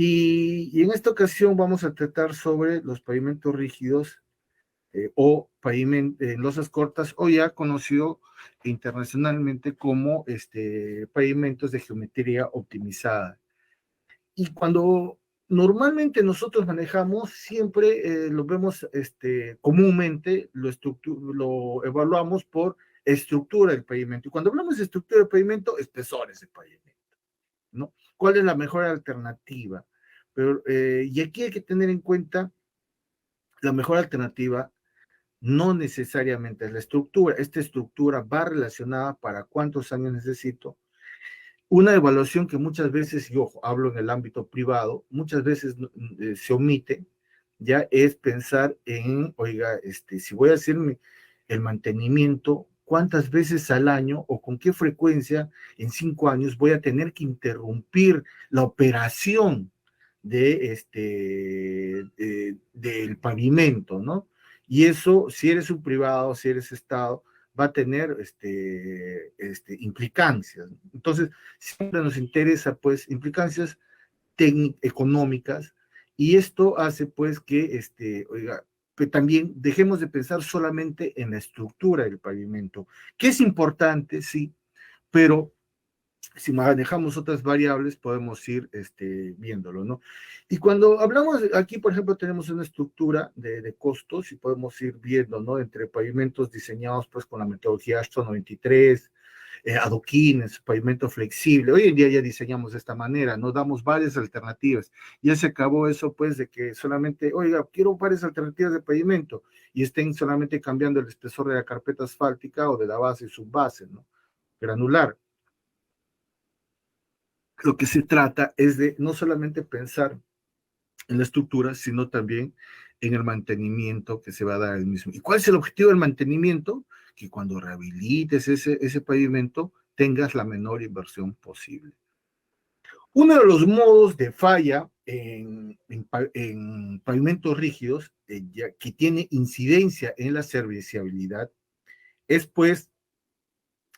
Y en esta ocasión vamos a tratar sobre los pavimentos rígidos o losas cortas, o ya conocido internacionalmente como pavimentos de geometría optimizada. Y cuando normalmente nosotros manejamos, siempre lo vemos comúnmente, lo evaluamos por estructura del pavimento. Y cuando hablamos de estructura del pavimento, espesores del pavimento, ¿no? ¿Cuál es la mejor alternativa? Pero, y aquí hay que tener en cuenta la mejor alternativa no necesariamente es la estructura. Esta estructura va relacionada para cuántos años necesito. Una evaluación que muchas veces, yo hablo en el ámbito privado, muchas veces se omite, ya es pensar en, oiga, si voy a hacer el mantenimiento, ¿cuántas veces al año o con qué frecuencia en 5 años voy a tener que interrumpir la operación del pavimento, ¿no? Y eso, si eres un privado, si eres Estado, va a tener implicancias. Entonces, siempre nos interesa, pues, implicancias económicas, y esto hace, pues, que, oiga, que también dejemos de pensar solamente en la estructura del pavimento, que es importante, sí, pero si manejamos otras variables, podemos ir viéndolo, ¿no? Y cuando hablamos, aquí, por ejemplo, tenemos una estructura de costos y podemos ir viendo, ¿no? Entre pavimentos diseñados, pues, con la metodología ASHTO 93, adoquines, pavimento flexible. Hoy en día ya diseñamos de esta manera, ¿no? Damos varias alternativas. Ya se acabó eso, pues, de que solamente, oiga, quiero varias alternativas de pavimento y estén solamente cambiando el espesor de la carpeta asfáltica o de la base y subbase, ¿no? Granular. Lo que se trata es de no solamente pensar en la estructura, sino también en el mantenimiento que se va a dar al mismo. ¿Y cuál es el objetivo del mantenimiento? Que cuando rehabilites ese pavimento tengas la menor inversión posible. Uno de los modos de falla en pavimentos rígidos, que tiene incidencia en la serviciabilidad, es, pues,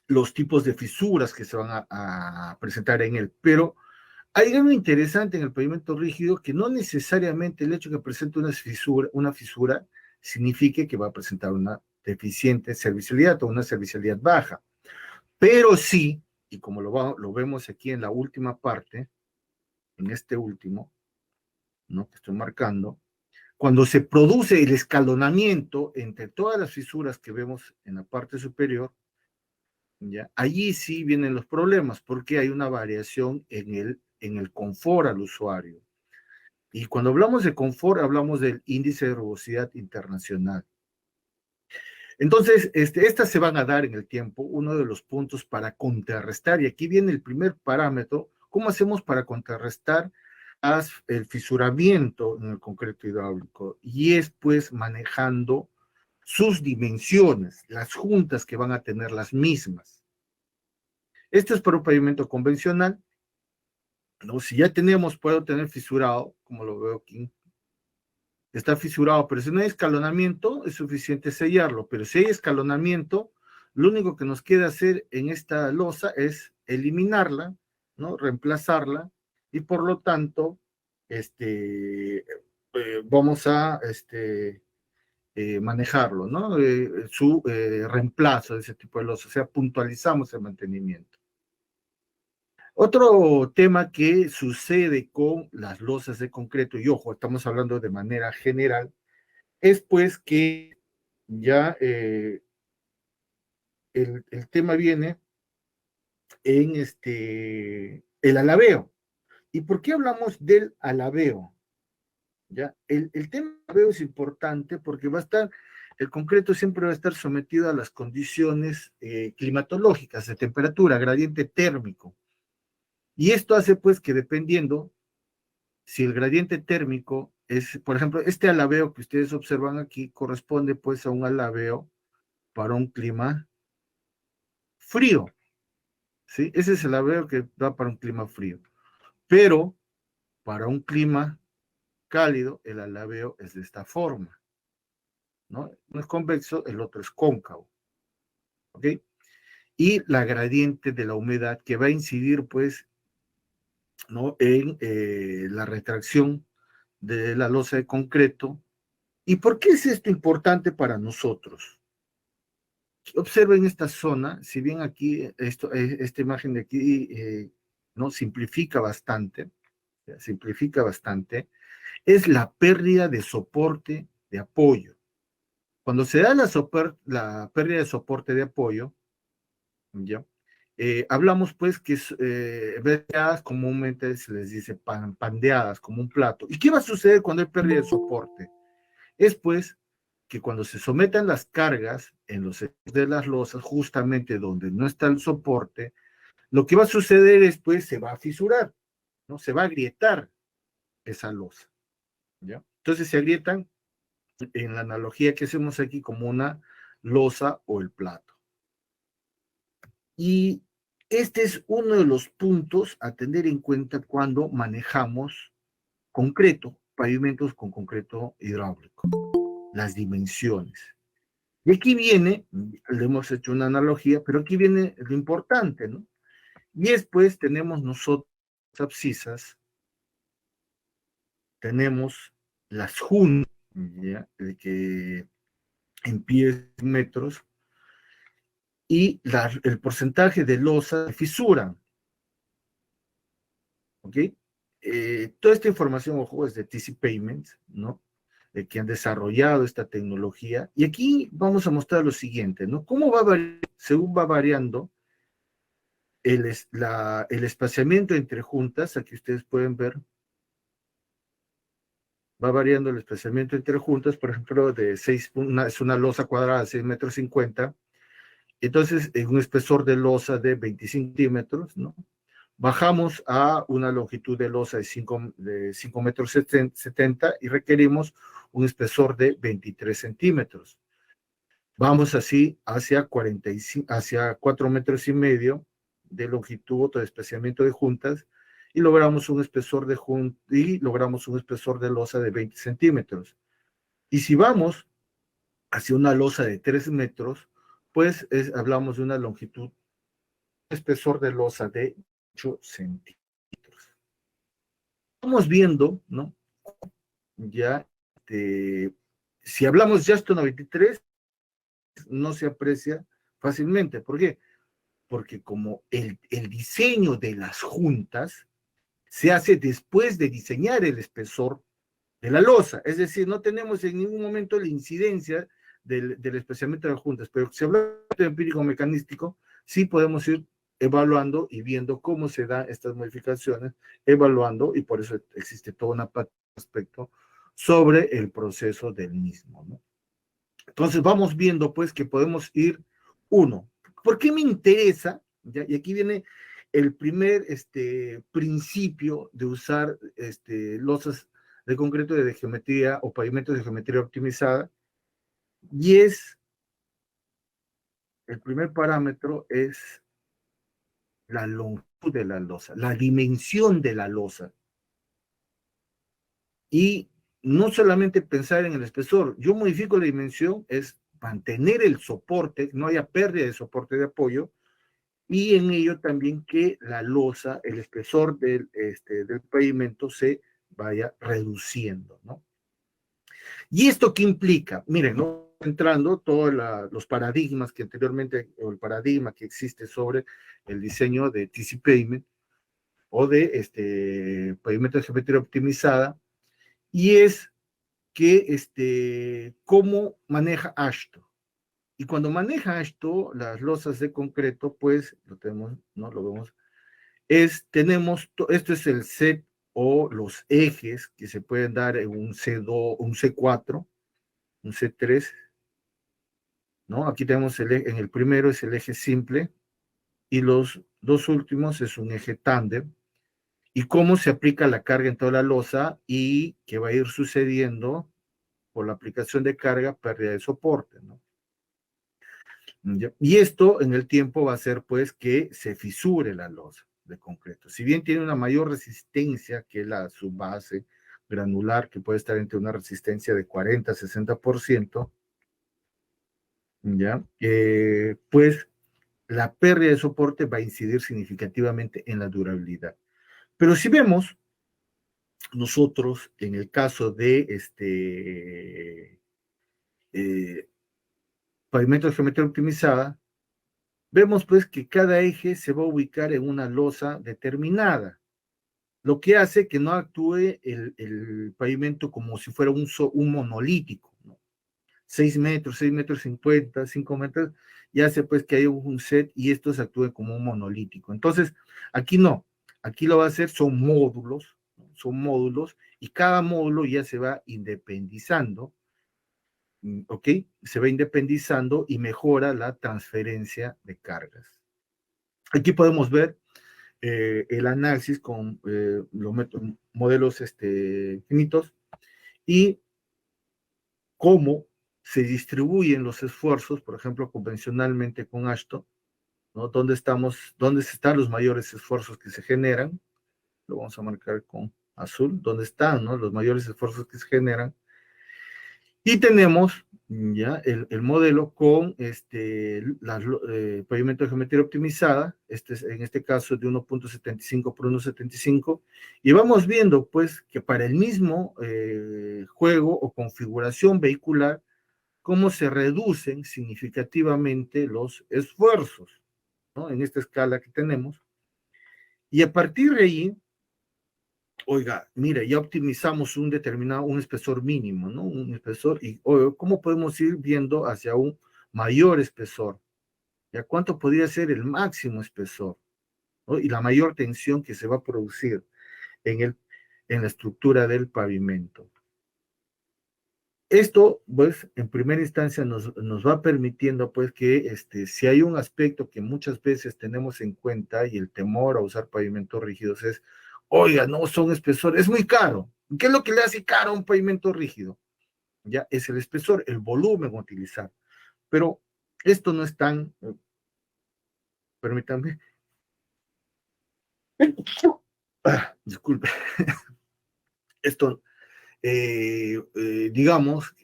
los tipos de fisuras que se van a presentar en él. Pero hay algo interesante en el pavimento rígido, que no necesariamente el hecho de que presente una fisura signifique que va a presentar una deficiente servicialidad o una servicialidad baja. Pero sí, y como lo vemos aquí en la última parte, en este último, ¿no?, que estoy marcando, cuando se produce el escalonamiento entre todas las fisuras que vemos en la parte superior, ¿ya? Allí sí vienen los problemas, porque hay una variación en el confort al usuario. Y cuando hablamos de confort, hablamos del índice de rugosidad internacional. Entonces, estas se van a dar en el tiempo. Uno de los puntos para contrarrestar, y aquí viene el primer parámetro: ¿cómo hacemos para contrarrestar el fisuramiento en el concreto hidráulico? Y es, pues, manejando sus dimensiones, las juntas que van a tener las mismas. Esto es para un pavimento convencional, ¿no? Si ya puedo tener fisurado, como lo veo aquí, está fisurado, pero si no hay escalonamiento, es suficiente sellarlo. Pero si hay escalonamiento, lo único que nos queda hacer en esta losa es eliminarla, ¿no? Reemplazarla, y por lo tanto, vamos a manejarlo, ¿no? Su reemplazo de ese tipo de losa, o sea, puntualizamos el mantenimiento. Otro tema que sucede con las losas de concreto, y ojo, estamos hablando de manera general, es, pues, que ya el tema viene en el alabeo. ¿Y por qué hablamos del alabeo? ¿Ya? El tema del alabeo es importante porque el concreto siempre va a estar sometido a las condiciones climatológicas, de temperatura, gradiente térmico. Y esto hace, pues, que dependiendo si el gradiente térmico es, por ejemplo, este alabeo que ustedes observan aquí corresponde, pues, a un alabeo para un clima frío, ¿sí? Ese es el alabeo que va para un clima frío. Pero para un clima cálido, el alabeo es de esta forma, ¿no? Uno es convexo, el otro es cóncavo, ¿ok? Y la gradiente de la humedad que va a incidir, pues, ¿no? En la retracción de la losa de concreto. ¿Y por qué es esto importante para nosotros? Observen esta zona, si bien aquí, esta imagen de aquí, ¿no? Simplifica bastante, es la pérdida de soporte de apoyo. Cuando se da la pérdida de soporte de apoyo, ¿ya? Hablamos pues que es, veas, comúnmente se les dice pandeadas, como un plato. ¿Y qué va a suceder cuando hay pérdida de soporte? Es pues que cuando se sometan las cargas en los ejes de las losas, justamente donde no está el soporte, lo que va a suceder es pues se va a fisurar, ¿no? Se va a agrietar esa losa, ¿ya? Entonces se agrietan en la analogía que hacemos aquí como una losa o el plato. Y este es uno de los puntos a tener en cuenta cuando manejamos concreto, pavimentos con concreto hidráulico, las dimensiones. Y aquí viene, le hemos hecho una analogía, pero aquí viene lo importante, ¿no? Y después tenemos nosotros abscisas, tenemos las juntas, ¿ya? De que en pies metros, y el porcentaje de losa de fisura, ¿ok? Toda esta información, ojo, es de TC Payments, ¿no? De que han desarrollado esta tecnología. Y aquí vamos a mostrar lo siguiente, ¿no? Cómo va variando, según va variando el espaciamiento entre juntas, aquí ustedes pueden ver, va variando el espaciamiento entre juntas, por ejemplo, de 6, es una losa cuadrada de 6,50 metros, entonces en un espesor de losa de 25 centímetros, ¿no? Bajamos a una longitud de losa de 5 metros 70 y requerimos un espesor de 23 centímetros. Vamos así hacia 4 metros y medio de longitud o de especiamiento de juntas y logramos un espesor de losa de 20 centímetros. Y si vamos hacia una losa de 3 metros, pues hablamos de una longitud, espesor de losa de 8 centímetros. Estamos viendo, ¿no? Ya, si hablamos ya esto 93, no se aprecia fácilmente. ¿Por qué? Porque como el diseño de las juntas se hace después de diseñar el espesor de la losa, es decir, no tenemos en ningún momento la incidencia del especiamiento de las juntas, pero si hablamos de empírico mecanístico, sí podemos ir evaluando y viendo cómo se dan estas modificaciones, evaluando, y por eso existe todo un aspecto sobre el proceso del mismo, ¿no? Entonces vamos viendo pues que podemos ir, uno, ¿por qué me interesa? ¿Ya? Y aquí viene el primer principio de usar losas de concreto de geometría o pavimentos de geometría optimizada, y el primer parámetro es la longitud de la losa, la dimensión de la losa. Y no solamente pensar en el espesor, yo modifico la dimensión, es mantener el soporte, no haya pérdida de soporte de apoyo, y en ello también que la losa, el espesor del pavimento se vaya reduciendo, ¿no? ¿Y esto qué implica? Miren, ¿no? Entrando todos los paradigmas que anteriormente, o el paradigma que existe sobre el diseño de TC Pavement o de pavimento de geometría optimizada, y es que cómo maneja AASHTO. Y cuando maneja AASHTO, las losas de concreto, pues lo tenemos, ¿no? Lo vemos, esto es el set o los ejes que se pueden dar en un C2, un C4, un C3, ¿no? Aquí tenemos en el primero es el eje simple y los dos últimos es un eje tándem. Y cómo se aplica la carga en toda la losa y qué va a ir sucediendo por la aplicación de carga, pérdida de soporte, ¿no? Y esto en el tiempo va a hacer pues que se fisure la losa de concreto. Si bien tiene una mayor resistencia que su base granular, que puede estar entre una resistencia de 40 a 60%, ¿ya? Pues la pérdida de soporte va a incidir significativamente en la durabilidad. Pero si vemos nosotros en el caso de pavimento de geometría optimizada, vemos pues que cada eje se va a ubicar en una losa determinada, lo que hace que no actúe el pavimento como si fuera un monolítico, ¿no? 6 metros, 6 metros 50, 5 metros, y hace pues que haya un set y estos actúen como un monolítico. Entonces, aquí no, aquí lo va a hacer son módulos, ¿no? Son módulos, y cada módulo ya se va independizando, ¿ok? Se va independizando y mejora la transferencia de cargas. Aquí podemos ver el análisis con los modelos finitos y cómo se distribuyen los esfuerzos, por ejemplo, convencionalmente con ASHTO, ¿no? ¿Dónde están los mayores esfuerzos que se generan? Lo vamos a marcar con azul, ¿dónde están, ¿no? Los mayores esfuerzos que se generan? Y tenemos ya el modelo con pavimento de geometría optimizada, en este caso de 1.75 por 1.75, y vamos viendo pues que para el mismo juego o configuración vehicular, cómo se reducen significativamente los esfuerzos, ¿no? En esta escala que tenemos. Y a partir de ahí, oiga, mire, ya optimizamos un espesor mínimo, ¿no? Un espesor, y oiga, ¿cómo podemos ir viendo hacia un mayor espesor? ¿Ya cuánto podría ser el máximo espesor? ¿No? Y la mayor tensión que se va a producir en, en la estructura del pavimento. Esto, pues, en primera instancia nos va permitiendo, pues, que si hay un aspecto que muchas veces tenemos en cuenta y el temor a usar pavimentos rígidos es, oiga, no son espesores, es muy caro. ¿Qué es lo que le hace caro a un pavimento rígido? Ya, es el espesor, el volumen a utilizar. Pero esto no es tan, permítanme, disculpe, esto, digamos,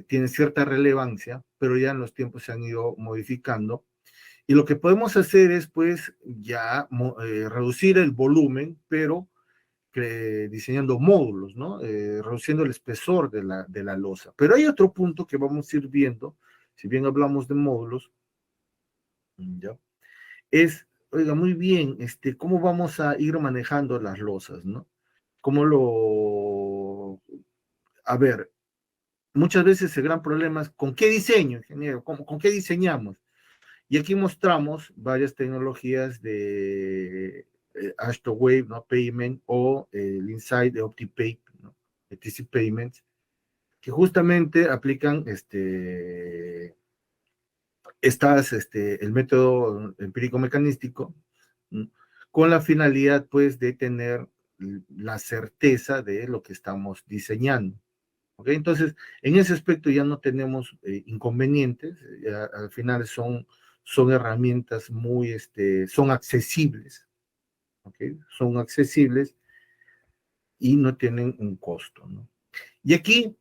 tiene cierta relevancia, pero ya en los tiempos se han ido modificando. Y lo que podemos hacer es, pues, ya reducir el volumen, pero diseñando módulos, ¿no? Reduciendo el espesor de la losa. Pero hay otro punto que vamos a ir viendo, si bien hablamos de módulos, ¿ya? Es, oiga, muy bien, ¿cómo vamos a ir manejando las losas, ¿no? ¿Cómo a ver, muchas veces el gran problema es con qué diseño, ingeniero, con qué diseñamos. Y aquí mostramos varias tecnologías de Ashton Wave, ¿no? Payment o el Insight de OptiPay, ¿no? De TC Payments, que justamente aplican el método empírico mecanístico, ¿no? Con la finalidad, pues, de tener la certeza de lo que estamos diseñando. ¿Okay? Entonces, en ese aspecto ya no tenemos inconvenientes, al final son herramientas son accesibles, ¿okay? Son accesibles y no tienen un costo, ¿no? Y aquí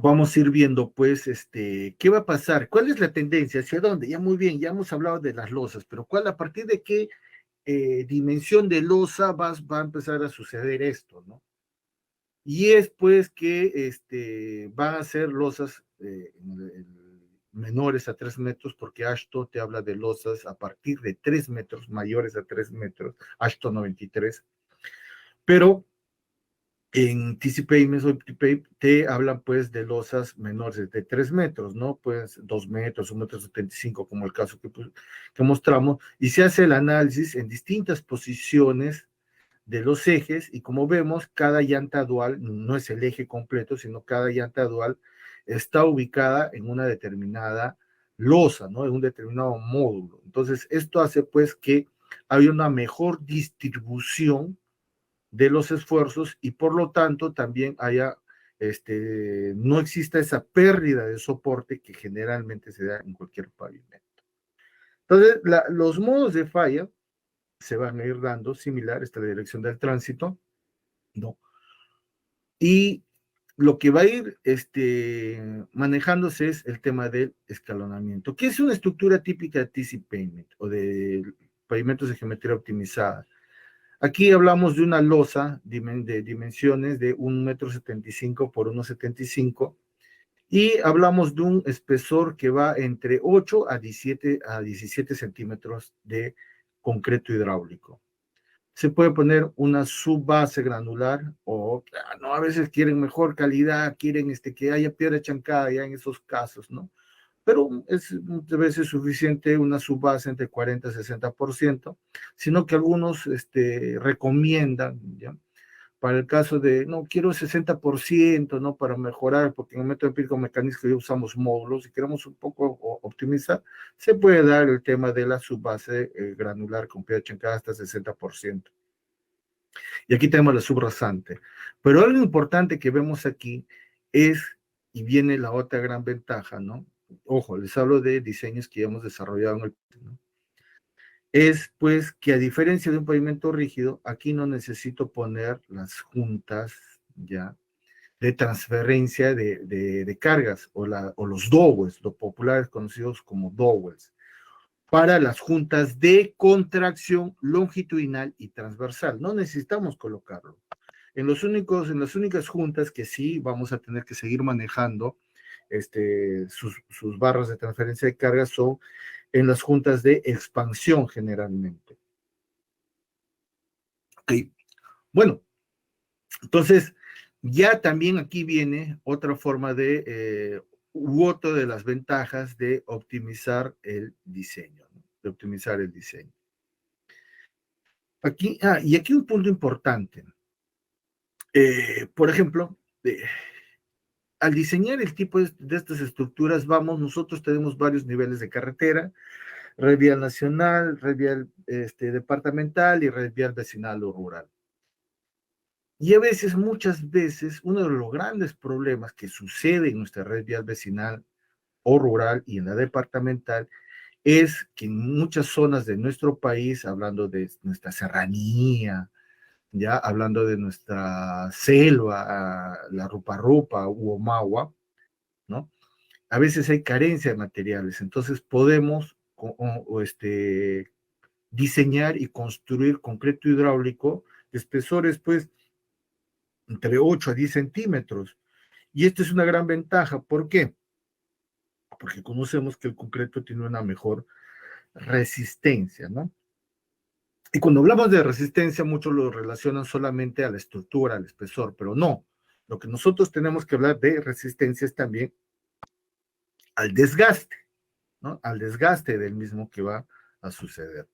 vamos a ir viendo, pues, ¿qué va a pasar? ¿Cuál es la tendencia? ¿Hacia dónde? Ya muy bien, ya hemos hablado de las losas, pero a partir de qué dimensión de losa va a empezar a suceder esto, ¿no? Y es pues que van a ser losas menores a 3 metros, porque ASHTO te habla de losas a partir de 3 metros, mayores a 3 metros, ASHTO 93. Pero en TC Payments o TPay te hablan pues de losas menores de 3 metros, ¿no? Pues 2 metros, 1,75 m, como el caso que mostramos, y se hace el análisis en distintas posiciones de los ejes, y como vemos, cada llanta dual no es el eje completo, sino cada llanta dual está ubicada en una determinada losa, ¿no? En un determinado módulo. Entonces, esto hace pues que haya una mejor distribución de los esfuerzos y por lo tanto también no exista esa pérdida de soporte que generalmente se da en cualquier pavimento. Entonces, los modos de falla se van a ir dando similar, esta es la dirección del tránsito, ¿no? Y lo que va a ir manejándose es el tema del escalonamiento, que es una estructura típica de TC Payment o de pavimentos de geometría optimizada. Aquí hablamos de una losa de dimensiones de 1,75 m por 1,75 m y hablamos de un espesor que va entre 8 a 17 centímetros de concreto hidráulico. Se puede poner una subbase granular o no, a veces quieren mejor calidad, quieren que haya piedra chancada ya en esos casos, ¿no? Pero es muchas veces suficiente una subbase entre 40 y 60%, sino que algunos recomiendan, ¿ya? Para el caso de, no, quiero 60%, ¿no? Para mejorar, porque en el método empírico mecánico ya usamos módulos y queremos un poco optimizar, se puede dar el tema de la subbase granular con pH en cada hasta 60%. Y aquí tenemos la subrasante. Pero algo importante que vemos aquí es, y viene la otra gran ventaja, ¿no? Ojo, les hablo de diseños que ya hemos desarrollado en el, ¿no? Es pues que a diferencia de un pavimento rígido, aquí no necesito poner las juntas ya de transferencia de cargas o los dowels, los populares conocidos como dowels, para las juntas de contracción longitudinal y transversal. No necesitamos colocarlo. En las únicas juntas que sí vamos a tener que seguir manejando sus barras de transferencia de carga son en las juntas de expansión generalmente. Okay. Bueno, entonces ya también aquí viene otra forma u otra de las ventajas de optimizar el diseño, ¿no? De optimizar el diseño. Aquí, y aquí un punto importante. Por ejemplo, al diseñar el tipo de estas estructuras, nosotros tenemos varios niveles de carretera, red vial nacional, red vial departamental y red vial vecinal o rural. Y a veces, muchas veces, uno de los grandes problemas que sucede en nuestra red vial vecinal o rural y en la departamental es que en muchas zonas de nuestro país, hablando de nuestra serranía, ya hablando de nuestra selva, la Rupa-Rupa u Omagua, ¿no? A veces hay carencia de materiales, entonces podemos diseñar y construir concreto hidráulico de espesores, pues, entre 8 a 10 centímetros. Y esta es una gran ventaja. ¿Por qué? Porque conocemos que el concreto tiene una mejor resistencia, ¿no? Y cuando hablamos de resistencia, muchos lo relacionan solamente a la estructura, al espesor, pero no. Lo que nosotros tenemos que hablar de resistencia es también al desgaste, ¿no? Al desgaste del mismo que va a suceder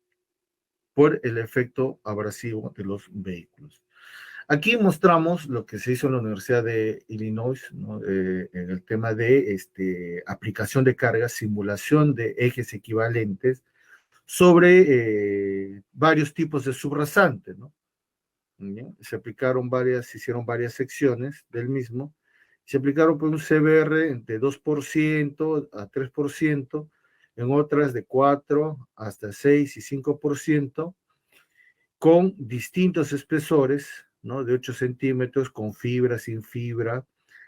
por el efecto abrasivo de los vehículos. Aquí mostramos lo que se hizo en la Universidad de Illinois, ¿no? En el tema de aplicación de cargas, simulación de ejes equivalentes sobre varios tipos de subrasante, ¿no? ¿Bien? Se hicieron varias secciones del mismo, se aplicaron por un CBR de 2% a 3%, en otras de 4 hasta 6 y 5%, con distintos espesores, ¿no? De 8 centímetros, con fibra, sin fibra,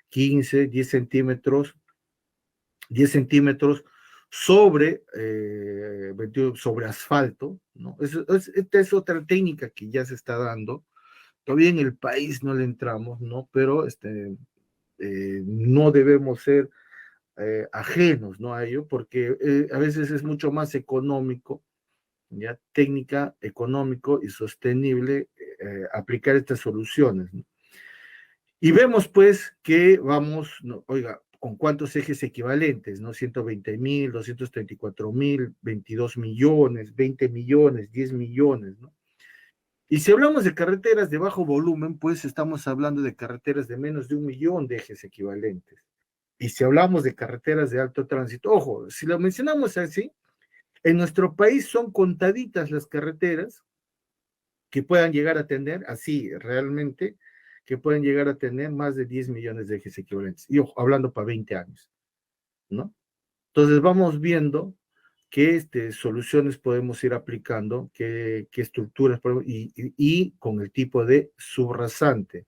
15, 10 centímetros, 10 centímetros sobre asfalto, ¿no? Esta es otra técnica que ya se está dando. Todavía en el país no le entramos, ¿no? Pero no debemos ser ajenos, ¿no? A ello, porque a veces es mucho más económico, ya técnica, económico y sostenible aplicar estas soluciones, ¿no? Y vemos pues que vamos, no, oiga, con cuántos ejes equivalentes, ¿no? 120,000, 234,000, 22 millones, 20 millones, 10 millones, ¿no? Y si hablamos de carreteras de bajo volumen, pues estamos hablando de carreteras de menos de 1 millón de ejes equivalentes. Y si hablamos de carreteras de alto tránsito, ojo, si lo mencionamos así, en nuestro país son contaditas las carreteras que puedan llegar a tener, así realmente, que pueden llegar a tener más de 10 millones de ejes equivalentes. Y ojo, hablando para 20 años, ¿no? Entonces vamos viendo qué soluciones podemos ir aplicando, qué estructuras podemos, y con el tipo de subrasante.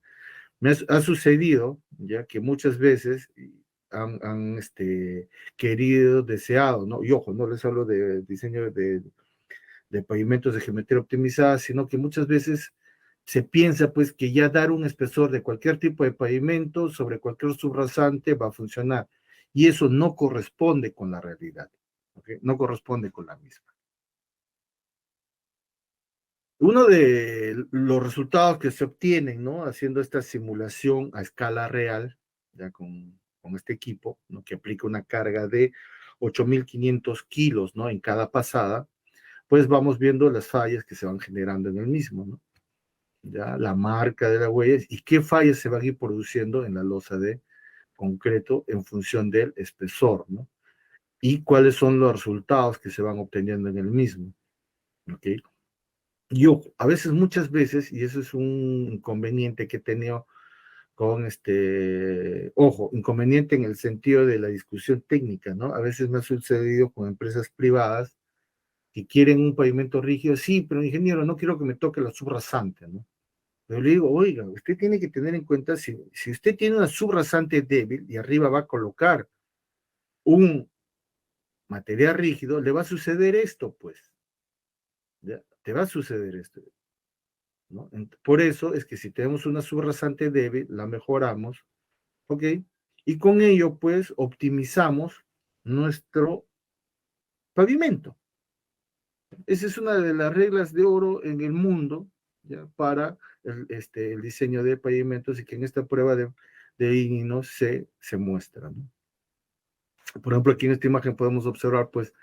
Ha sucedido ya que muchas veces han querido, deseado, ¿no? Y ojo, no les hablo de diseño de pavimentos de geometría optimizada, sino que muchas veces se piensa pues que ya dar un espesor de cualquier tipo de pavimento sobre cualquier subrasante va a funcionar. Y eso no corresponde con la realidad, ¿okay? No corresponde con la misma. Uno de los resultados que se obtienen, ¿no? Haciendo esta simulación a escala real, ya con este equipo, ¿no? Que aplica una carga de 8.500 kilos, ¿no? En cada pasada, pues vamos viendo las fallas que se van generando en el mismo, ¿no? Ya la marca de las huellas y qué fallas se van a ir produciendo en la losa de concreto en función del espesor, ¿no? Y cuáles son los resultados que se van obteniendo en el mismo, ¿ok? Yo, a veces, muchas veces, y eso es un inconveniente que he tenido con ojo, inconveniente en el sentido de la discusión técnica, ¿no? A veces me ha sucedido con empresas privadas que quieren un pavimento rígido, sí, pero ingeniero, no quiero que me toque la subrasante, ¿no? Yo le digo, oiga, usted tiene que tener en cuenta, si usted tiene una subrasante débil y arriba va a colocar un material rígido, le va a suceder esto, pues, ¿ya? Te va a suceder esto, ¿no? Por eso es que si tenemos una subrasante débil, la mejoramos, ¿ok? Y con ello, pues, optimizamos nuestro pavimento. Esa es una de las reglas de oro en el mundo, ¿ya? Para el diseño de pavimentos y que en esta prueba de Illinois se muestra, ¿no? Por ejemplo, aquí en esta imagen podemos observar, pues,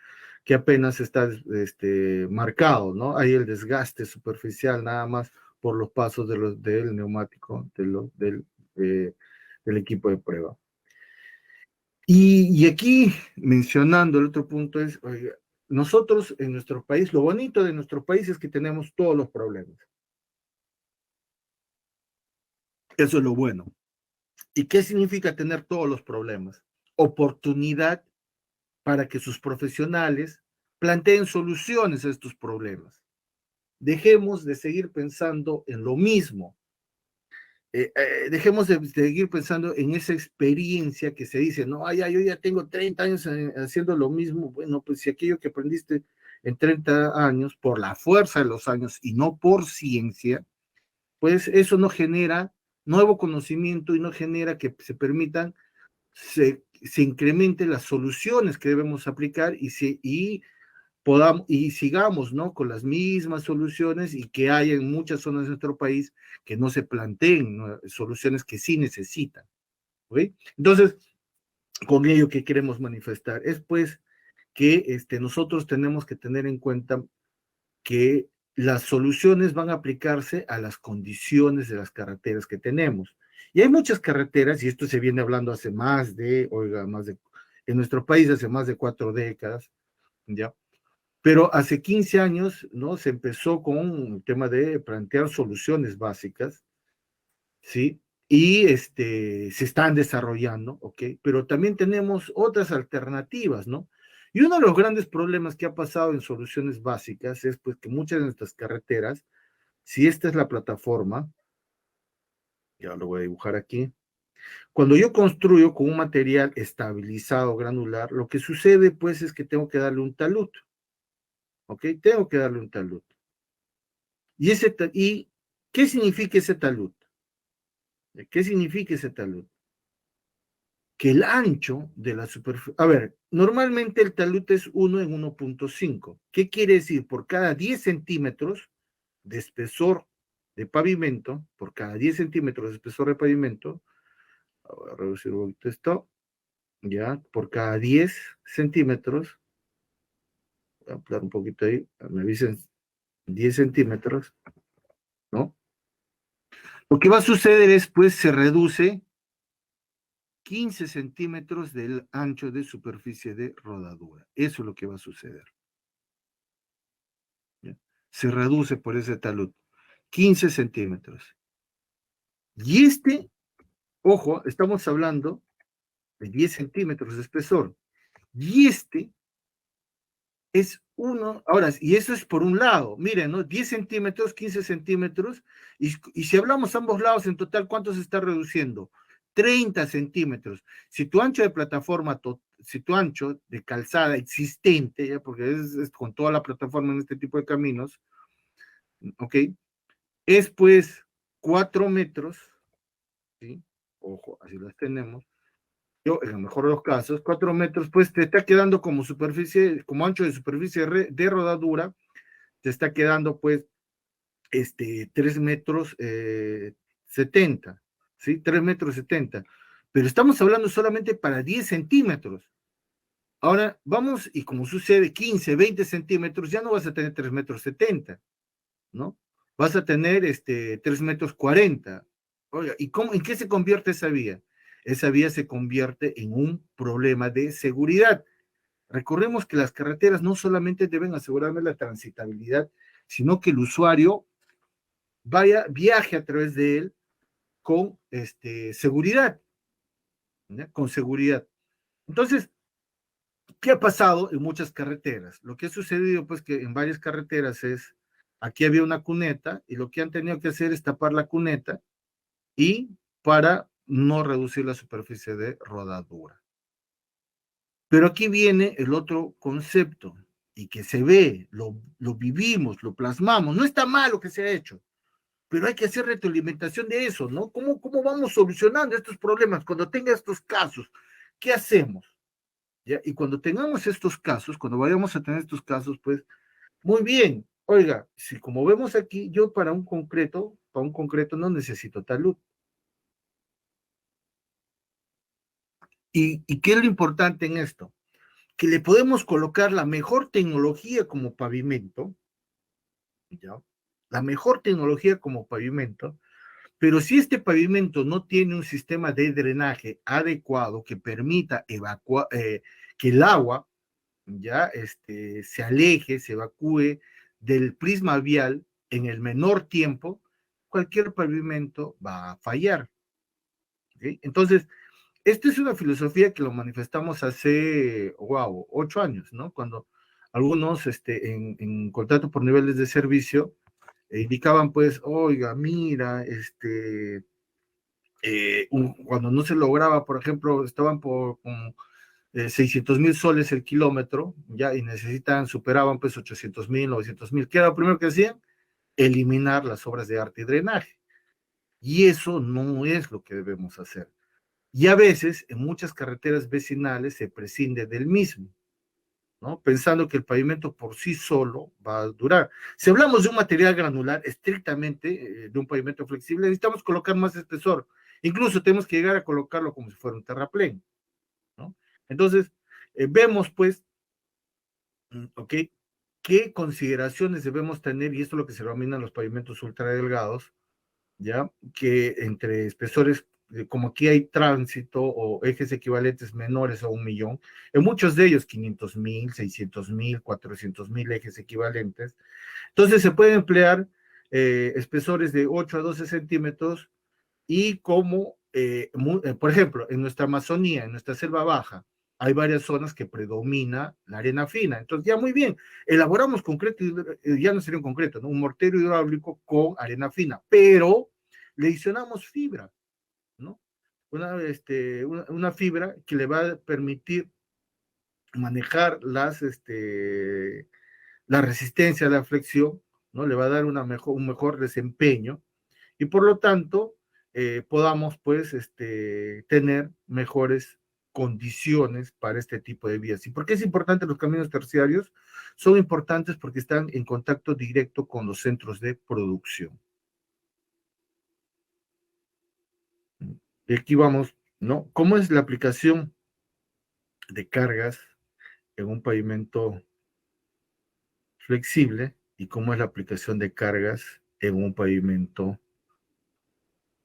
que apenas está marcado, ¿no? Hay el desgaste superficial nada más por los pasos del neumático, eh, del equipo de prueba. Y aquí, mencionando el otro punto, es, oiga, nosotros en nuestro país, lo bonito de nuestro país es que tenemos todos los problemas. Eso es lo bueno. ¿Y qué significa tener todos los problemas? Oportunidad para que sus profesionales planteen soluciones a estos problemas. Dejemos de seguir pensando en lo mismo. Dejemos de seguir pensando en esa experiencia que se dice, no, yo ya tengo 30 años haciendo lo mismo. Bueno, pues si aquello que aprendiste en 30 años, por la fuerza de los años y no por ciencia, pues eso no genera nuevo conocimiento y no genera que se permitan, se incrementen las soluciones que debemos aplicar y sigamos, ¿no? Con las mismas soluciones y que haya en muchas zonas de nuestro país que no se planteen, ¿no? Soluciones que sí necesitan, ¿ok? Entonces, con ello que queremos manifestar es pues que nosotros tenemos que tener en cuenta que las soluciones van a aplicarse a las condiciones de las carreteras que tenemos. Y hay muchas carreteras, y esto se viene hablando hace en nuestro país hace más de 4 décadas, ¿ya? Pero hace 15 años, ¿no? Se empezó con el tema de plantear soluciones básicas, ¿sí? Y se están desarrollando, ¿ok? Pero también tenemos otras alternativas, ¿no? Y uno de los grandes problemas que ha pasado en soluciones básicas es pues que muchas de nuestras carreteras, si esta es la plataforma, ya lo voy a dibujar aquí, cuando yo construyo con un material estabilizado granular, lo que sucede pues es que tengo que darle un talud, ¿ok? Tengo que darle un talud. ¿Y qué significa ese talud? ¿Qué significa ese talud? Que el ancho de la superficie... A ver, normalmente el talud es 1 en 1.5. ¿Qué quiere decir? Por cada 10 centímetros de espesor de pavimento, por cada 10 centímetros de espesor de pavimento, voy a reducir un poquito esto, ya, por cada 10 centímetros, voy a ampliar un poquito ahí, me dicen 10 centímetros, ¿no? Lo que va a suceder es, pues, se reduce 15 centímetros del ancho de superficie de rodadura. Eso es lo que va a suceder. ¿Ya? Se reduce por ese talud. 15 centímetros. Y ojo, estamos hablando de 10 centímetros de espesor. Y es uno, ahora, y eso es por un lado, miren, ¿no? 10 centímetros, 15 centímetros, y si hablamos ambos lados, en total, ¿cuánto se está reduciendo? 30 centímetros. Si tu ancho de plataforma si tu ancho de calzada existente, ¿ya? Porque es con toda la plataforma en este tipo de caminos, ¿ok? Es pues 4 metros, ¿sí? Ojo, así las tenemos. Yo, en el mejor de los casos, 4 metros, pues te está quedando como superficie, como ancho de superficie de rodadura, te está quedando pues 3 metros 70, ¿sí? 3 metros 70. Pero estamos hablando solamente para 10 centímetros. Ahora vamos, y como sucede 15, 20 centímetros, ya no vas a tener 3 metros 70, ¿no? Vas a tener 3 metros 40. Oiga, ¿y cómo, en qué se convierte esa vía? Esa vía se convierte en un problema de seguridad. Recordemos que las carreteras no solamente deben asegurarme la transitabilidad, sino que el usuario viaje a través de él con seguridad, ¿ya? Con seguridad. Entonces, ¿qué ha pasado en muchas carreteras? Lo que ha sucedido, pues, que en varias carreteras es, aquí había una cuneta y lo que han tenido que hacer es tapar la cuneta y para no reducir la superficie de rodadura. Pero aquí viene el otro concepto y que se ve, lo vivimos, lo plasmamos. No está mal lo que se ha hecho, pero hay que hacer retroalimentación de eso, ¿no? ¿Cómo vamos solucionando estos problemas? Cuando tenga estos casos, ¿qué hacemos? ¿Ya? Y cuando tengamos estos casos, cuando vayamos a tener estos casos, pues, muy bien, oiga, si como vemos aquí, yo para un concreto no necesito talud. ¿Y qué es lo importante en esto? Que le podemos colocar la mejor tecnología como pavimento, ¿ya? La mejor tecnología como pavimento, pero si este pavimento no tiene un sistema de drenaje adecuado que permita que el agua ya se aleje, se evacúe del prisma vial en el menor tiempo, cualquier pavimento va a fallar. ¿Okay? Entonces, esta es una filosofía que lo manifestamos hace, wow, 8 años, ¿no? Cuando algunos en contrato por niveles de servicio indicaban, pues, oiga, mira, cuando no se lograba, por ejemplo, estaban por 600,000 soles el kilómetro, ya, y superaban pues 800,000, 900,000. ¿Qué era lo primero que hacían? Eliminar las obras de arte y drenaje. Y eso no es lo que debemos hacer. Y a veces, en muchas carreteras vecinales se prescinde del mismo, ¿no? Pensando que el pavimento por sí solo va a durar. Si hablamos de un material granular, estrictamente de un pavimento flexible, necesitamos colocar más espesor. Incluso tenemos que llegar a colocarlo como si fuera un terraplén, ¿no? Entonces, vemos pues, ¿ok? ¿Qué consideraciones debemos tener? Y esto es lo que se denominan los pavimentos ultradelgados, ¿ya? Que entre espesores, como aquí hay tránsito o ejes equivalentes menores a 1 millón, en muchos de ellos 500,000, 600,000, 400,000 ejes equivalentes, entonces se pueden emplear espesores de 8 a 12 centímetros y por ejemplo, en nuestra Amazonía, en nuestra selva baja, hay varias zonas que predomina la arena fina. Entonces, ya muy bien, elaboramos concreto, ya no sería un concreto, ¿no? Un mortero hidráulico con arena fina, pero le adicionamos fibra, ¿no? Una fibra que le va a permitir manejar la resistencia a la flexión, ¿no? Le va a dar un mejor desempeño y por lo tanto podamos pues tener mejores condiciones para este tipo de vías. ¿Y por qué es importante los caminos terciarios? Son importantes porque están en contacto directo con los centros de producción. Y aquí vamos, ¿no? ¿Cómo es la aplicación de cargas en un pavimento flexible y cómo es la aplicación de cargas en un pavimento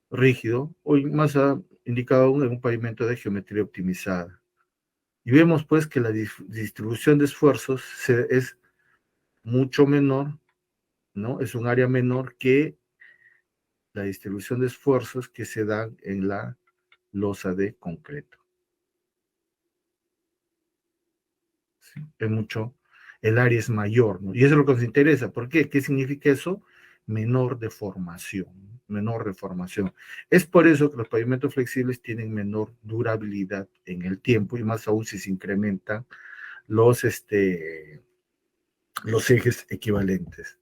rígido o más indicado aún en un pavimento de geometría optimizada? Y vemos pues que la distribución de esfuerzos es mucho menor, ¿no? Es un área menor que la distribución de esfuerzos que se dan en la losa de concreto. ¿Sí? El área es mayor, ¿no? Y eso es lo que nos interesa. ¿Por qué? ¿Qué significa eso? Menor deformación. menor reformación. Es por eso que los pavimentos flexibles tienen menor durabilidad en el tiempo y más aún si se incrementan los ejes equivalentes.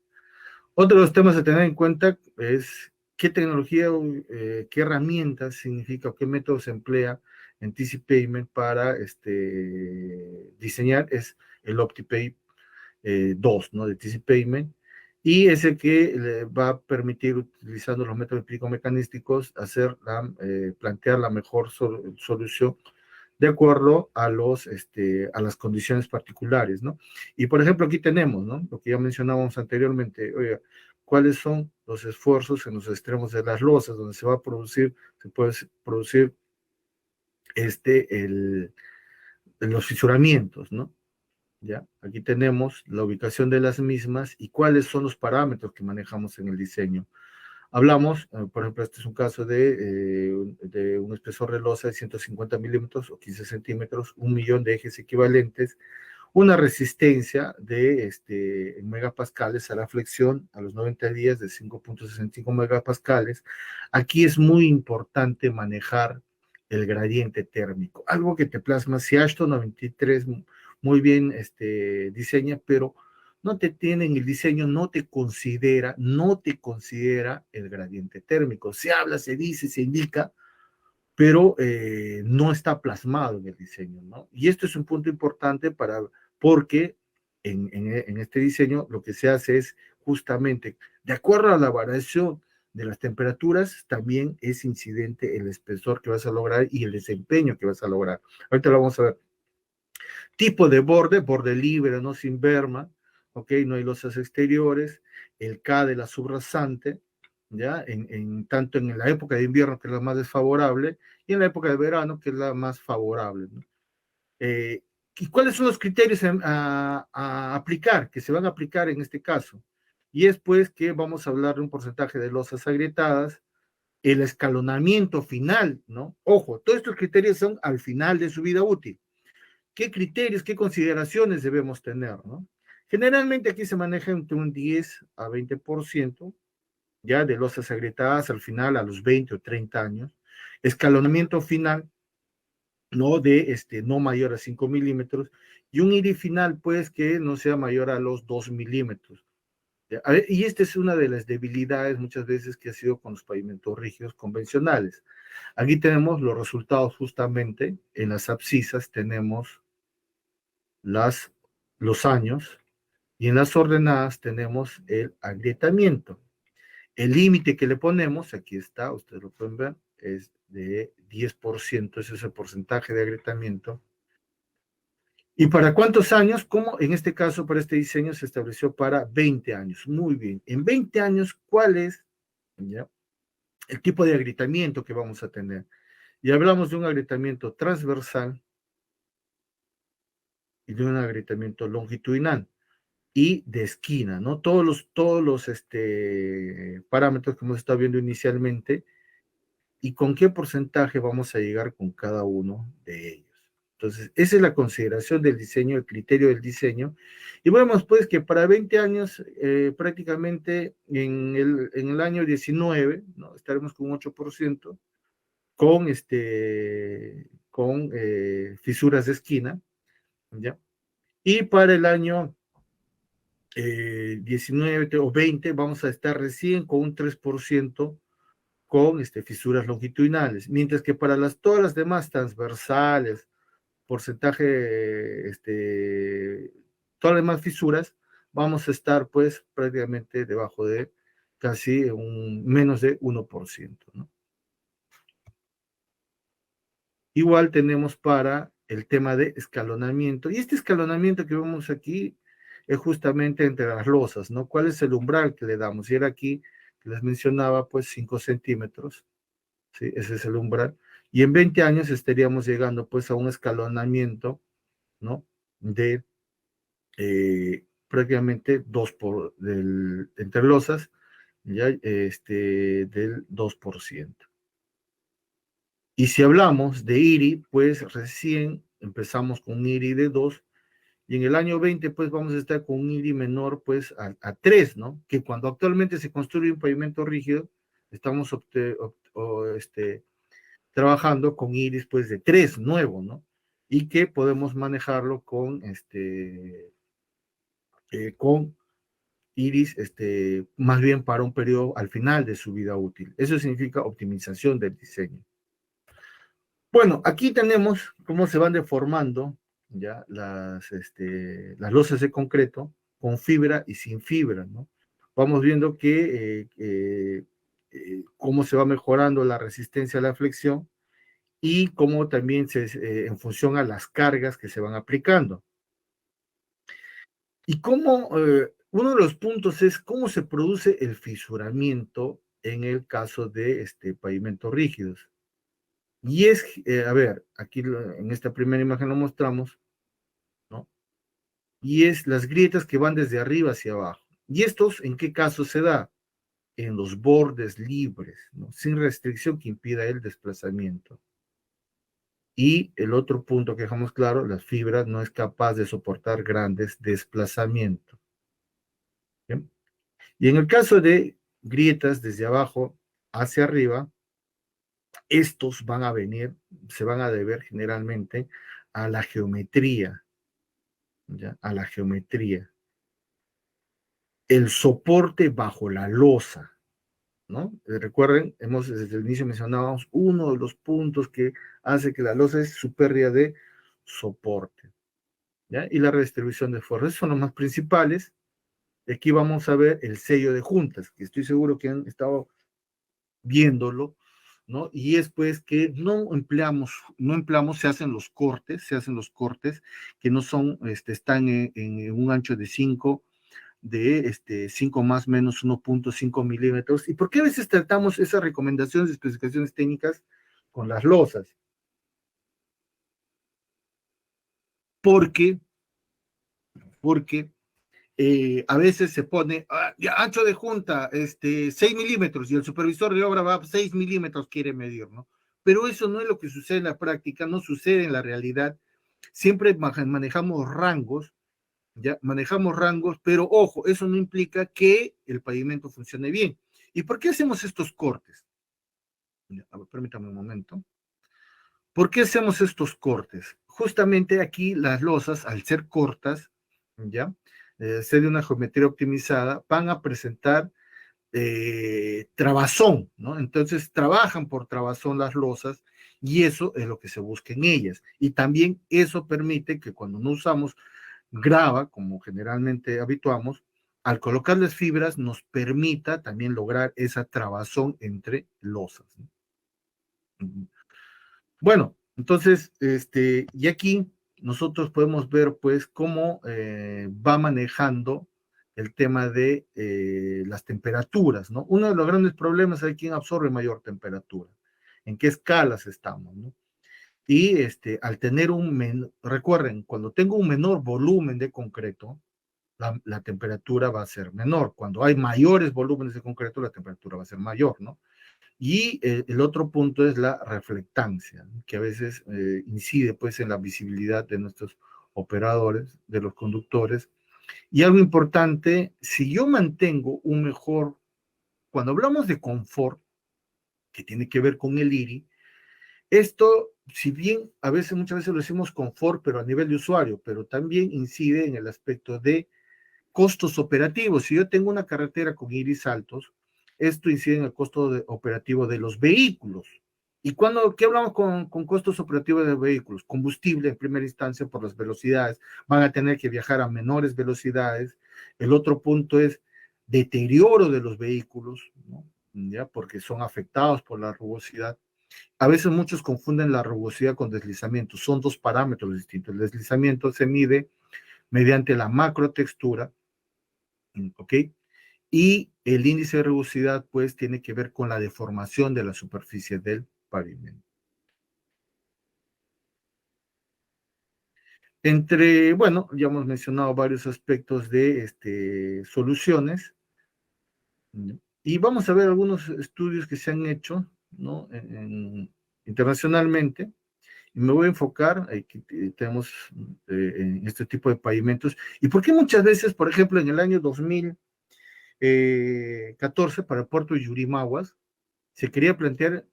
Otro de los temas a tener en cuenta es qué tecnología, qué herramientas significa o qué método se emplea en TC Pavement para diseñar. Es el OptiPay 2, ¿no? De TC Pavement, y es el que le va a permitir, utilizando los métodos empírico-mecanísticos, plantear la mejor solución de acuerdo a a las condiciones particulares, ¿no? Y por ejemplo, aquí tenemos, ¿no? Lo que ya mencionábamos anteriormente, oiga, cuáles son los esfuerzos en los extremos de las losas, donde se puede producir los fisuramientos, ¿no? ¿Ya? Aquí tenemos la ubicación de las mismas y cuáles son los parámetros que manejamos en el diseño. Hablamos, por ejemplo, este es un caso de un espesor de losa de 150 milímetros o 15 centímetros, 1.000.000 de ejes equivalentes, una resistencia en megapascales a la flexión a los 90 días de 5.65 megapascales. Aquí es muy importante manejar el gradiente térmico, algo que te plasma si Ashton 93 muy bien diseña, pero no te tiene en el diseño, no te considera el gradiente térmico. Se habla, se dice, se indica, pero no está plasmado en el diseño, ¿no? Y esto es un punto importante porque en este diseño lo que se hace es justamente, de acuerdo a la variación de las temperaturas, también es incidente el espesor que vas a lograr y el desempeño que vas a lograr. Ahorita lo vamos a ver. Tipo de borde libre, no sin berma, ¿ok? No hay losas exteriores, el K de la subrasante, ¿ya? Tanto en la época de invierno, que es la más desfavorable, y en la época de verano, que es la más favorable, ¿no? ¿Y cuáles son los criterios a aplicar, que se van a aplicar en este caso? Y es pues que vamos a hablar de un porcentaje de losas agrietadas, el escalonamiento final, ¿no? Ojo, todos estos criterios son al final de su vida útil. ¿Qué criterios, qué consideraciones debemos tener, ¿no? Generalmente aquí se maneja entre un 10 a 20%, ya de losas agrietadas al final a los 20 o 30 años, escalonamiento final, no no mayor a 5 milímetros, y un IRI final, pues, que no sea mayor a los 2 milímetros. Y esta es una de las debilidades muchas veces que ha sido con los pavimentos rígidos convencionales. Aquí tenemos los resultados justamente, en las abscisas tenemos los años, y en las ordenadas tenemos el agrietamiento. El límite que le ponemos, aquí está, ustedes lo pueden ver, es de 10%, ese es el porcentaje de agrietamiento. ¿Y para cuántos años? Como en este caso, para este diseño se estableció para 20 años. Muy bien. En 20 años, ¿cuál es ya, el tipo de agrietamiento que vamos a tener? Y hablamos de un agrietamiento transversal y de un agrietamiento longitudinal y de esquina, ¿no? Todos los parámetros que hemos estado viendo inicialmente y con qué porcentaje vamos a llegar con cada uno de ellos. Entonces, esa es la consideración del diseño, el criterio del diseño. Y vemos pues que para 20 años, prácticamente en el año 19, ¿no? Estaremos con un 8%, con fisuras de esquina, ¿ya? Y para el año 19 o 20 vamos a estar recién con un 3% con fisuras longitudinales, mientras que para todas las demás transversales, porcentaje, todas las demás fisuras, vamos a estar pues prácticamente debajo de casi menos de 1%, ¿no? Igual tenemos para el tema de escalonamiento, y este escalonamiento que vemos aquí es justamente entre las losas, ¿no? ¿Cuál es el umbral que le damos? Y era aquí, que les mencionaba, pues 5 centímetros, ¿sí? Ese es el umbral. Y en 20 años estaríamos llegando pues a un escalonamiento, ¿no? De prácticamente entre losas, ya, del 2%. Y si hablamos de IRI, pues recién empezamos con un IRI de 2, y en el año 20, pues vamos a estar con un IRI menor, pues a 3, ¿no? Que cuando actualmente se construye un pavimento rígido, estamos trabajando con iris pues de 3 nuevo, ¿no? Y que podemos manejarlo con iris más bien para un periodo al final de su vida útil. Eso significa optimización del diseño. Bueno, aquí tenemos cómo se van deformando ya las losas de concreto con fibra y sin fibra, ¿no? Vamos viendo cómo se va mejorando la resistencia a la flexión y cómo también en función a las cargas que se van aplicando. Y uno de los puntos es cómo se produce el fisuramiento en el caso de pavimentos rígidos. Y a ver, aquí en esta primera imagen lo mostramos, ¿no? Y es las grietas que van desde arriba hacia abajo. ¿Y estos en qué caso se da? En los bordes libres, ¿no? Sin restricción que impida el desplazamiento. Y el otro punto que dejamos claro, las fibras no es capaz de soportar grandes desplazamientos. ¿Bien? Y en el caso de grietas desde abajo hacia arriba, estos se van a deber generalmente a la geometría, ¿ya? A la geometría. El soporte bajo la losa, ¿no? Recuerden, desde el inicio mencionábamos uno de los puntos que hace que la losa es su pérdida de soporte, ¿ya? Y la redistribución de fuerzas son los más principales. Aquí vamos a ver el sello de juntas, que estoy seguro que han estado viéndolo, ¿no? Y es pues que no empleamos, se hacen los cortes que no son, están en un ancho de 5 más menos 1.5 milímetros. ¿Y por qué a veces tratamos esas recomendaciones de especificaciones técnicas con las losas? Porque a veces se pone ya, ancho de junta, 6 milímetros, y el supervisor de obra va a 6 milímetros, quiere medir, ¿no? Pero eso no es lo que sucede en la práctica, no sucede en la realidad. Siempre manejamos rangos, ya manejamos rangos, pero ojo, eso no implica que el pavimento funcione bien. ¿Y por qué hacemos estos cortes? A ver, permítame un momento. ¿Por qué hacemos estos cortes? Justamente aquí las losas, al ser cortas, ¿ya? Ser de una geometría optimizada, van a presentar trabazón, ¿no? Entonces trabajan por trabazón las losas y eso es lo que se busca en ellas. Y también eso permite que cuando no usamos grava, como generalmente habituamos, al colocar las fibras nos permita también lograr esa trabazón entre losas, ¿no? Bueno, entonces, y aquí nosotros podemos ver, pues, cómo va manejando el tema de las temperaturas, ¿no? Uno de los grandes problemas es quién absorbe mayor temperatura, en qué escalas estamos, ¿no? Y al tener recuerden, cuando tengo un menor volumen de concreto, la temperatura va a ser menor. Cuando hay mayores volúmenes de concreto, la temperatura va a ser mayor, ¿no? Y el otro punto es la reflectancia, ¿no? Que a veces incide pues en la visibilidad de nuestros operadores, de los conductores. Y algo importante, si yo mantengo cuando hablamos de confort, que tiene que ver con el IRI, esto, si bien muchas veces lo decimos confort, pero a nivel de usuario, pero también incide en el aspecto de costos operativos. Si yo tengo una carretera con iris altos, esto incide en el costo operativo de los vehículos. ¿Y qué hablamos con costos operativos de vehículos? Combustible en primera instancia por las velocidades. Van a tener que viajar a menores velocidades. El otro punto es deterioro de los vehículos, ¿no? ¿Ya? Porque son afectados por la rugosidad. A veces muchos confunden la rugosidad con deslizamiento. Son dos parámetros distintos. El deslizamiento se mide mediante la macrotextura, ¿ok? Y el índice de rugosidad, pues, tiene que ver con la deformación de la superficie del pavimento. Bueno, ya hemos mencionado varios aspectos de soluciones, ¿no? Y vamos a ver algunos estudios que se han hecho, ¿no? Internacionalmente, y me voy a enfocar, aquí tenemos en este tipo de pavimentos, y por qué muchas veces, por ejemplo, en el año 2014 para el puerto de Yurimaguas, se quería plantear,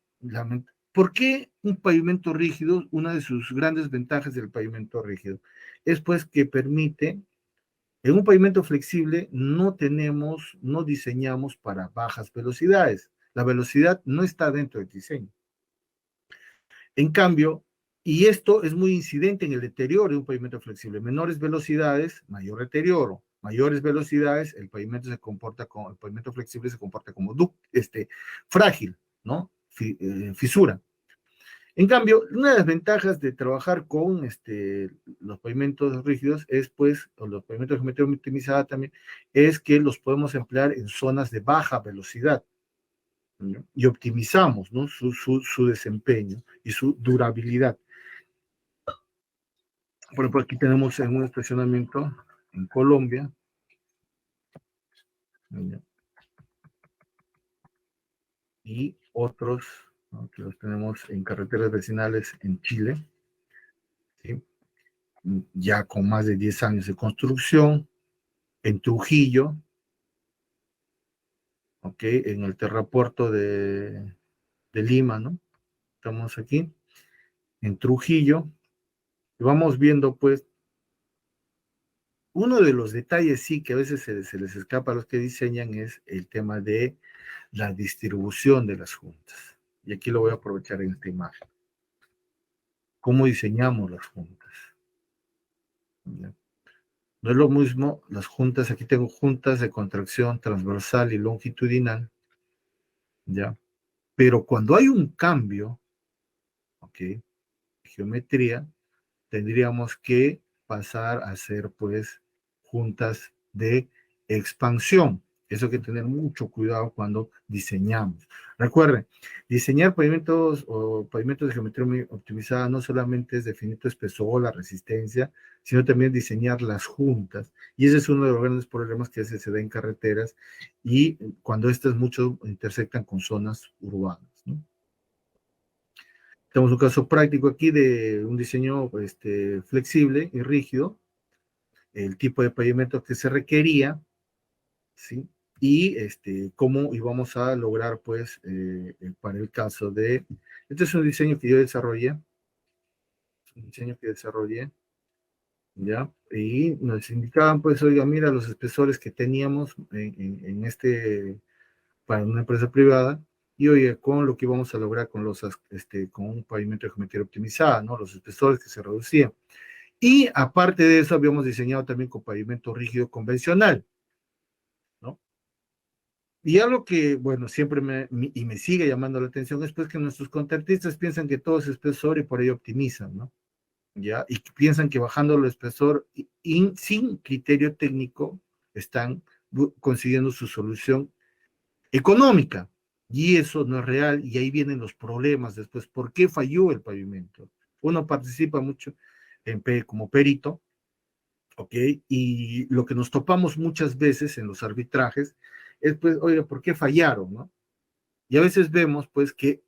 ¿por qué un pavimento rígido? Una de sus grandes ventajas del pavimento rígido es pues que permite, en un pavimento flexible no diseñamos para bajas velocidades. La velocidad no está dentro del diseño. En cambio, y esto es muy incidente en el deterioro de un pavimento flexible. Menores velocidades, mayor deterioro. Mayores velocidades, el pavimento el pavimento flexible se comporta como frágil, ¿no? Fisura. En cambio, una de las ventajas de trabajar con los pavimentos rígidos es, pues, o los pavimentos de geometría optimizada también, es que los podemos emplear en zonas de baja velocidad, ¿no? Y optimizamos, ¿no? su desempeño y su durabilidad. Por ejemplo, aquí tenemos en un estacionamiento en Colombia, ¿no? Y otros, ¿no? Que los tenemos en carreteras vecinales en Chile, ¿sí? Ya con más de 10 años de construcción, en Trujillo, ¿ok? En el terrapuerto de Lima, ¿no? Estamos aquí, en Trujillo, y vamos viendo, pues, uno de los detalles, sí, que a veces se les escapa a los que diseñan es el tema de la distribución de las juntas. Y aquí lo voy a aprovechar en esta imagen. ¿Cómo diseñamos las juntas? ¿Ya? No es lo mismo las juntas, aquí tengo juntas de contracción transversal y longitudinal, ¿ya? Pero cuando hay un cambio, ¿ok? Geometría, tendríamos que pasar a hacer, pues, juntas de expansión. Eso hay que tener mucho cuidado cuando diseñamos. Recuerden, diseñar pavimentos o pavimentos de geometría muy optimizada no solamente es definir tu espesor, la resistencia, sino también diseñar las juntas. Y ese es uno de los grandes problemas que a veces se da en carreteras y cuando estas mucho intersectan con zonas urbanas, ¿no? Tenemos un caso práctico aquí de un diseño flexible y rígido, el tipo de pavimento que se requería, ¿sí? Y cómo íbamos a lograr, pues, para el caso de... Este es un diseño que yo desarrollé, ¿ya? Y nos indicaban, pues, oiga, mira los espesores que teníamos para una empresa privada, y oye, con lo que íbamos a lograr con un pavimento de geometría optimizada, ¿no? Los espesores que se reducían. Y aparte de eso, habíamos diseñado también con pavimento rígido convencional, ¿no? Y algo que, bueno, siempre me sigue llamando la atención es pues que nuestros contratistas piensan que todo es espesor y por ello optimizan, ¿no? ¿Ya? Y piensan que bajando el espesor sin criterio técnico están consiguiendo su solución económica. Y eso no es real y ahí vienen los problemas después. ¿Por qué falló el pavimento? Uno participa mucho como perito, ¿ok? Y lo que nos topamos muchas veces en los arbitrajes es, pues, oiga, ¿por qué fallaron, no? Y a veces vemos, pues, que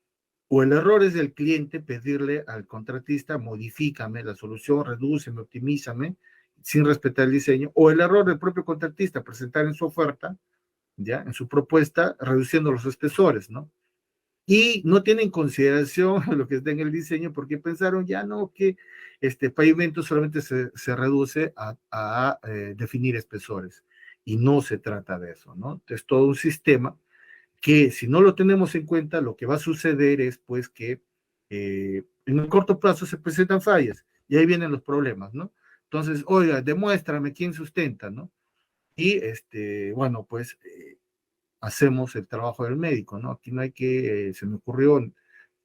o el error es del cliente pedirle al contratista, modifícame la solución, redúceme, optimízame, sin respetar el diseño, o el error del propio contratista, presentar en su oferta, ya, en su propuesta, reduciendo los espesores, ¿no? Y no tienen consideración lo que está en el diseño porque pensaron ya no que este pavimento solamente se reduce a definir espesores y no se trata de eso, ¿no? Es todo un sistema que si no lo tenemos en cuenta lo que va a suceder es pues que en el corto plazo se presentan fallas y ahí vienen los problemas, ¿no? Entonces, oiga, demuéstrame quién sustenta, ¿no? Y bueno, pues hacemos el trabajo del médico, ¿no? Aquí no hay que, se me ocurrió,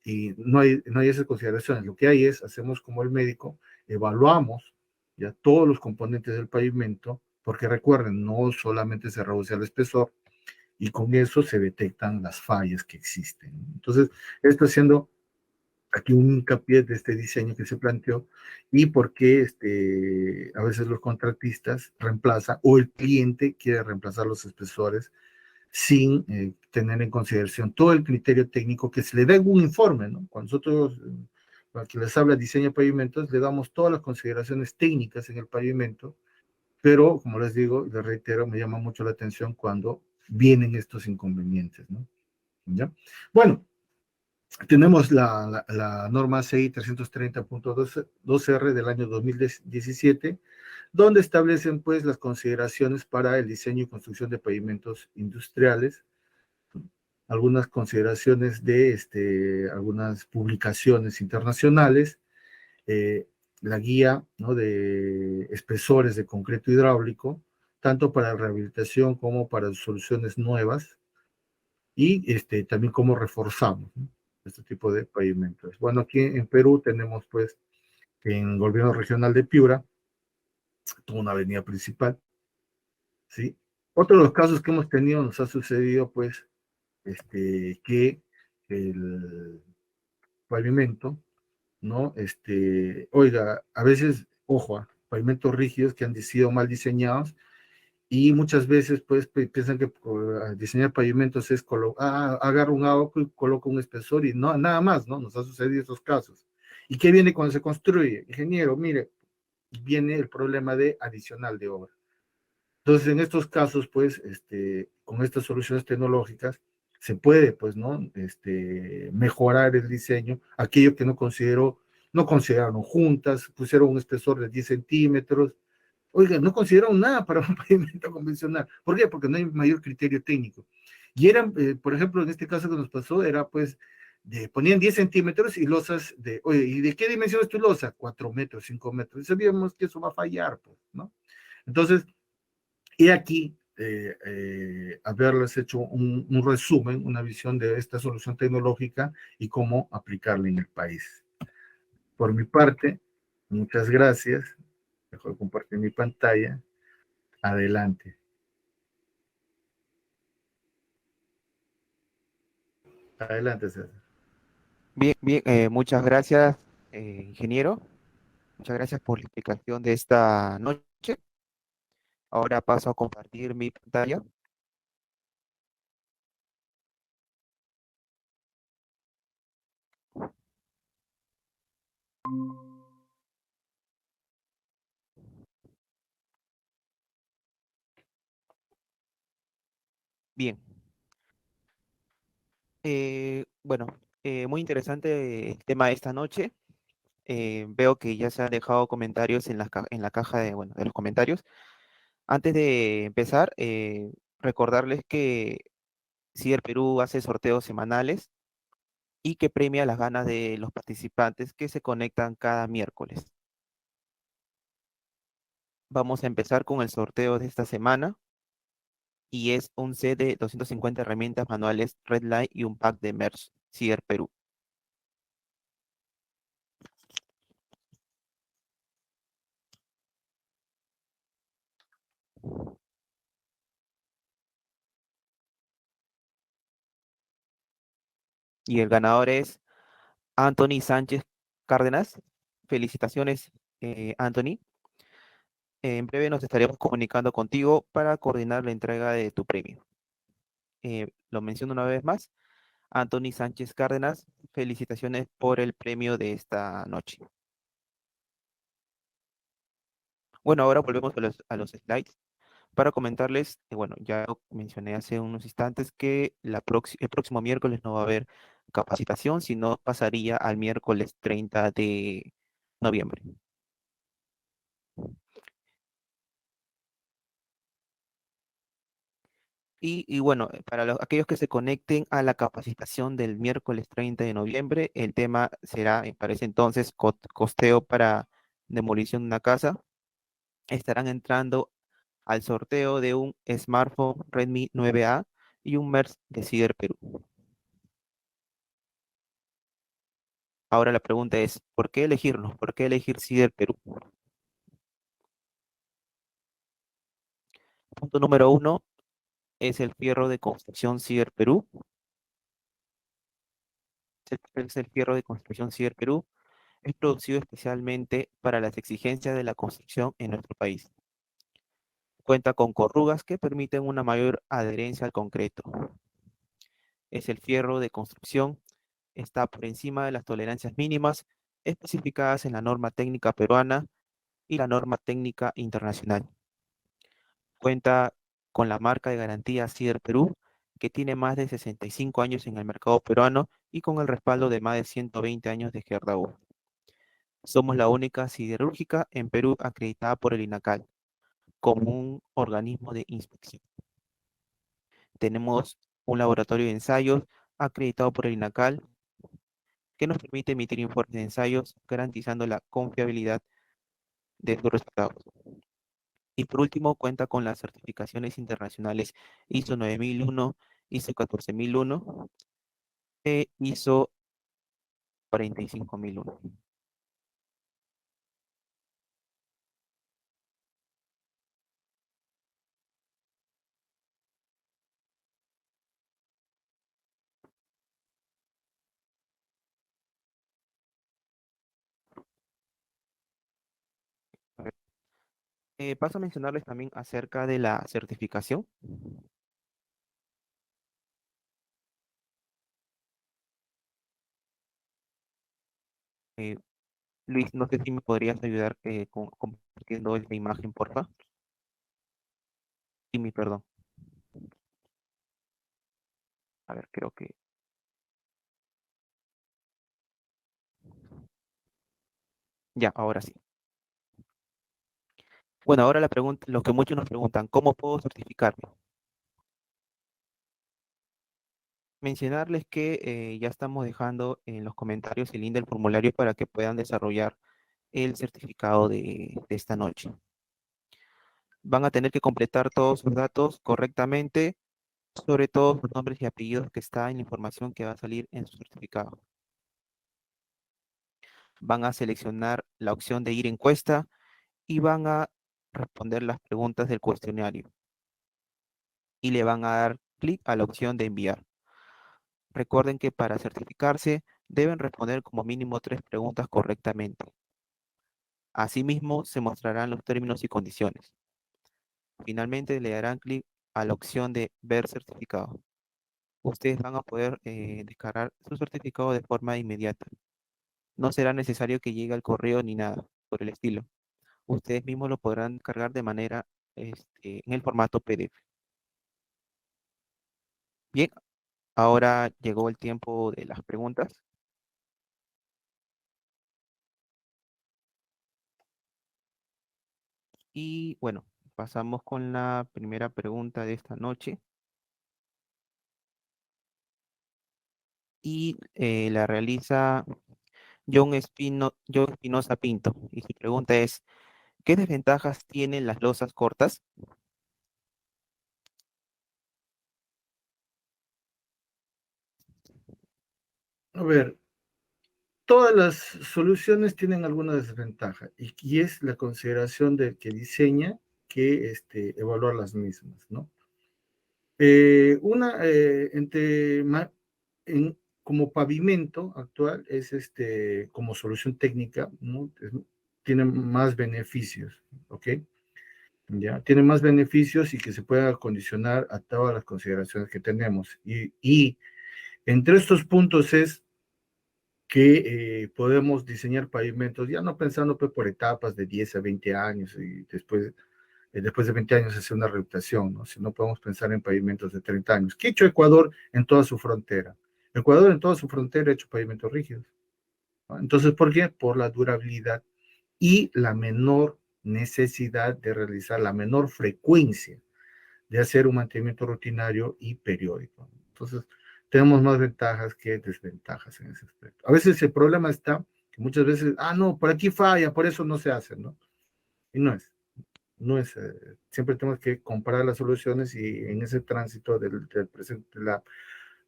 y no hay esas consideraciones. Lo que hay es, hacemos como el médico, evaluamos ya todos los componentes del pavimento, porque recuerden, no solamente se reduce el espesor, y con eso se detectan las fallas que existen. Entonces, esto haciendo aquí un hincapié de este diseño que se planteó y por qué a veces los contratistas reemplazan o el cliente quiere reemplazar los espesores sin tener en consideración todo el criterio técnico que se le da en un informe, ¿no? Cuando nosotros, para que les habla de diseño de pavimentos, le damos todas las consideraciones técnicas en el pavimento, pero como les digo, les reitero, me llama mucho la atención cuando vienen estos inconvenientes, ¿no? ¿Ya? Bueno, tenemos la norma CI 330.2R del año 2017, donde establecen pues las consideraciones para el diseño y construcción de pavimentos industriales, algunas consideraciones de algunas publicaciones internacionales, eh, la guía, ¿no?, de espesores de concreto hidráulico, tanto para rehabilitación como para soluciones nuevas, y también cómo reforzamos, ¿no?, este tipo de pavimentos. Bueno, aquí en Perú tenemos pues en el gobierno regional de Piura, toda una avenida principal, ¿sí? Otro de los casos que hemos tenido, nos ha sucedido pues que el pavimento, ¿no? Oiga, a veces, ojo, pavimentos rígidos que han sido mal diseñados, y muchas veces pues piensan que diseñar pavimentos es agarra un agua y coloca un espesor y no, nada más, ¿no? Nos ha sucedido esos casos. ¿Y qué viene cuando se construye? Ingeniero, mire, viene el problema de adicional de obra. Entonces, en estos casos, pues, con estas soluciones tecnológicas, se puede, pues, ¿no? Mejorar el diseño, aquello que no consideraron juntas, pusieron un espesor de 10 centímetros. Oiga, no consideraron nada para un pavimento convencional. ¿Por qué? Porque no hay mayor criterio técnico. Y eran, por ejemplo, en este caso que nos pasó, era pues, ponían 10 centímetros y losas oye, ¿y de qué dimensión es tu losa? 4 metros, 5 metros. Y sabíamos que eso va a fallar, pues, ¿no? Entonces, y aquí, haberles hecho un resumen, una visión de esta solución tecnológica y cómo aplicarla en el país. Por mi parte, muchas gracias. Dejo de compartir mi pantalla. Adelante. Adelante, César. Bien, bien, muchas gracias, ingeniero. Muchas gracias por la explicación de esta noche. Ahora paso a compartir mi pantalla. Bien, bueno, muy interesante el tema de esta noche. Veo que ya se han dejado comentarios en en la caja de, bueno, de los comentarios. Antes de empezar, recordarles que CIDER Perú hace sorteos semanales y que premia las ganas de los participantes que se conectan cada miércoles. Vamos a empezar con el sorteo de esta semana y es un set de 250 herramientas manuales Redline y un pack de Merch CIDER Perú. Y el ganador es Anthony Sánchez Cárdenas. Felicitaciones, Anthony. En breve nos estaremos comunicando contigo para coordinar la entrega de tu premio. Lo menciono una vez más. Anthony Sánchez Cárdenas, felicitaciones por el premio de esta noche. Bueno, ahora volvemos a los slides para comentarles, bueno, ya mencioné hace unos instantes que el próximo miércoles no va a haber capacitación, sino pasaría al miércoles 30 de noviembre. Y bueno, para aquellos que se conecten a la capacitación del miércoles 30 de noviembre, el tema será, para ese entonces, costeo para demolición de una casa. Estarán entrando al sorteo de un smartphone Redmi 9A y un MERS de CIDER Perú. Ahora la pregunta es, ¿por qué elegirlo? ¿Por qué elegir CIDER Perú? Punto número uno es el fierro de construcción CIDER Perú. Es el fierro de construcción CIDER Perú. Es producido especialmente para las exigencias de la construcción en nuestro país. Cuenta con corrugas que permiten una mayor adherencia al concreto. Es el fierro de construcción, está por encima de las tolerancias mínimas especificadas en la norma técnica peruana y la norma técnica internacional. Cuenta con la marca de garantía CIDER Perú, que tiene más de 65 años en el mercado peruano y con el respaldo de más de 120 años de Gerdau. Somos la única siderúrgica en Perú acreditada por el INACAL como un organismo de inspección. Tenemos un laboratorio de ensayos acreditado por el INACAL que nos permite emitir informes de ensayos garantizando la confiabilidad de sus resultados. Y por último, cuenta con las certificaciones internacionales ISO 9001, ISO 14001 e ISO 45001. Paso a mencionarles también acerca de la certificación. Eh, Luis, no sé si me podrías ayudar compartiendo esta imagen, por favor. Y mi perdón. A ver, creo que ya, ahora sí. Bueno, ahora la pregunta, lo que muchos nos preguntan, ¿cómo puedo certificarme? Mencionarles que ya estamos dejando en los comentarios el link del formulario para que puedan desarrollar el certificado de esta noche. Van a tener que completar todos sus datos correctamente, sobre todo sus nombres y apellidos que está en la información que va a salir en su certificado. Van a seleccionar la opción de ir encuesta y van a responder las preguntas del cuestionario y le van a dar clic a la opción de enviar. Recuerden que para certificarse deben responder como mínimo 3 preguntas correctamente. Asimismo, se mostrarán los términos y condiciones. Finalmente, le darán clic a la opción de ver certificado. Ustedes van a poder descargar su certificado de forma inmediata. No será necesario que llegue al correo ni nada por el estilo. Ustedes mismos lo podrán cargar de manera en el formato PDF. Bien, ahora llegó el tiempo de las preguntas. Y bueno, pasamos con la primera pregunta de esta noche. Y la realiza John Espinosa Pinto. Y su pregunta es, ¿qué desventajas tienen las losas cortas? A ver, todas las soluciones tienen alguna desventaja y es la consideración del que diseña que evaluar las mismas, ¿no? Una, como pavimento actual, es como solución técnica, ¿no? Tiene más beneficios, ¿ok? Ya, tiene más beneficios y que se pueda acondicionar a todas las consideraciones que tenemos. Y entre estos puntos es que podemos diseñar pavimentos, ya no pensando pues, por etapas de 10 a 20 años y después de 20 años hacer una rehabilitación, ¿no? Si no podemos pensar en pavimentos de 30 años. ¿Qué ha hecho Ecuador en toda su frontera? Ecuador en toda su frontera ha hecho pavimentos rígidos, ¿no? Entonces, ¿por qué? Por la durabilidad y la menor necesidad de realizar la menor frecuencia de hacer un mantenimiento rutinario y periódico. Entonces, tenemos más ventajas que desventajas en ese aspecto. A veces el problema está que muchas veces, no, por aquí falla, por eso no se hace, ¿no? Y no es, siempre tenemos que comparar las soluciones y en ese tránsito de la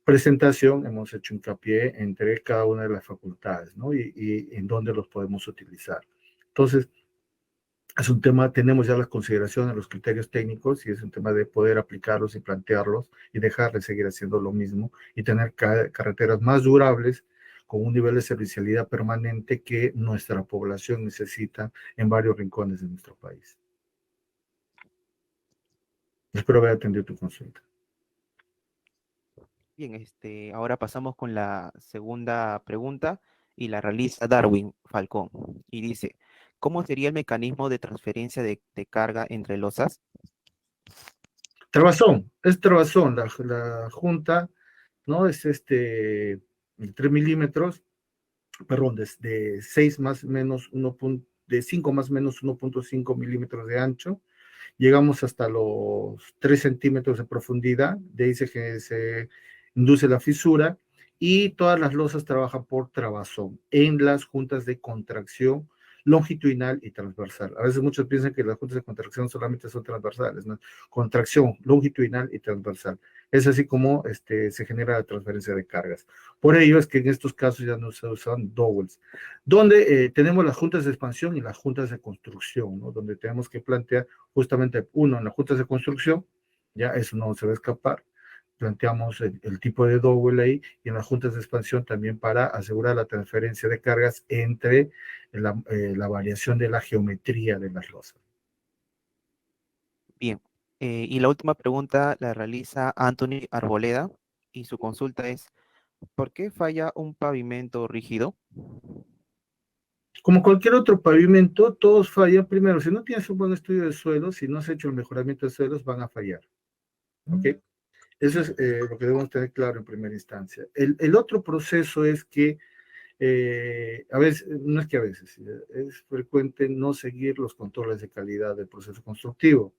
presentación hemos hecho hincapié entre cada una de las facultades, ¿no? Y en dónde los podemos utilizar. Entonces, es un tema, tenemos ya las consideraciones, los criterios técnicos y es un tema de poder aplicarlos y plantearlos y dejar de seguir haciendo lo mismo y tener carreteras más durables con un nivel de servicialidad permanente que nuestra población necesita en varios rincones de nuestro país. Espero haber atendido tu consulta. Bien, ahora pasamos con la segunda pregunta y la realiza Darwin Falcón. Y dice, ¿cómo sería el mecanismo de transferencia de carga entre losas? Trabazón, es trabazón, la junta, ¿no? Es de 3 milímetros, perdón, de 6 más o menos de 5 más o menos 1.5 milímetros de ancho, llegamos hasta los 3 centímetros de profundidad, de ahí se induce la fisura, y todas las losas trabajan por trabazón en las juntas de contracción longitudinal y transversal. A veces muchos piensan que las juntas de contracción solamente son transversales, ¿no? Contracción longitudinal y transversal. Es así como se genera la transferencia de cargas. Por ello es que en estos casos ya no se usan dowels, donde tenemos las juntas de expansión y las juntas de construcción, ¿no? Donde tenemos que plantear justamente uno en las juntas de construcción, ya eso no se va a escapar, planteamos el tipo de double ahí, y en las juntas de expansión también para asegurar la transferencia de cargas entre la variación de la geometría de las losas. Bien, y la última pregunta la realiza Anthony Arboleda y su consulta es, ¿por qué falla un pavimento rígido? Como cualquier otro pavimento, todos fallan. Primero, si no tienes un buen estudio de suelos, si no has hecho el mejoramiento de suelos, van a fallar. ¿Ok? Eso es lo que debemos tener claro en primera instancia. El otro proceso es que a veces, no es que a veces, es frecuente no seguir los controles de calidad del proceso constructivo.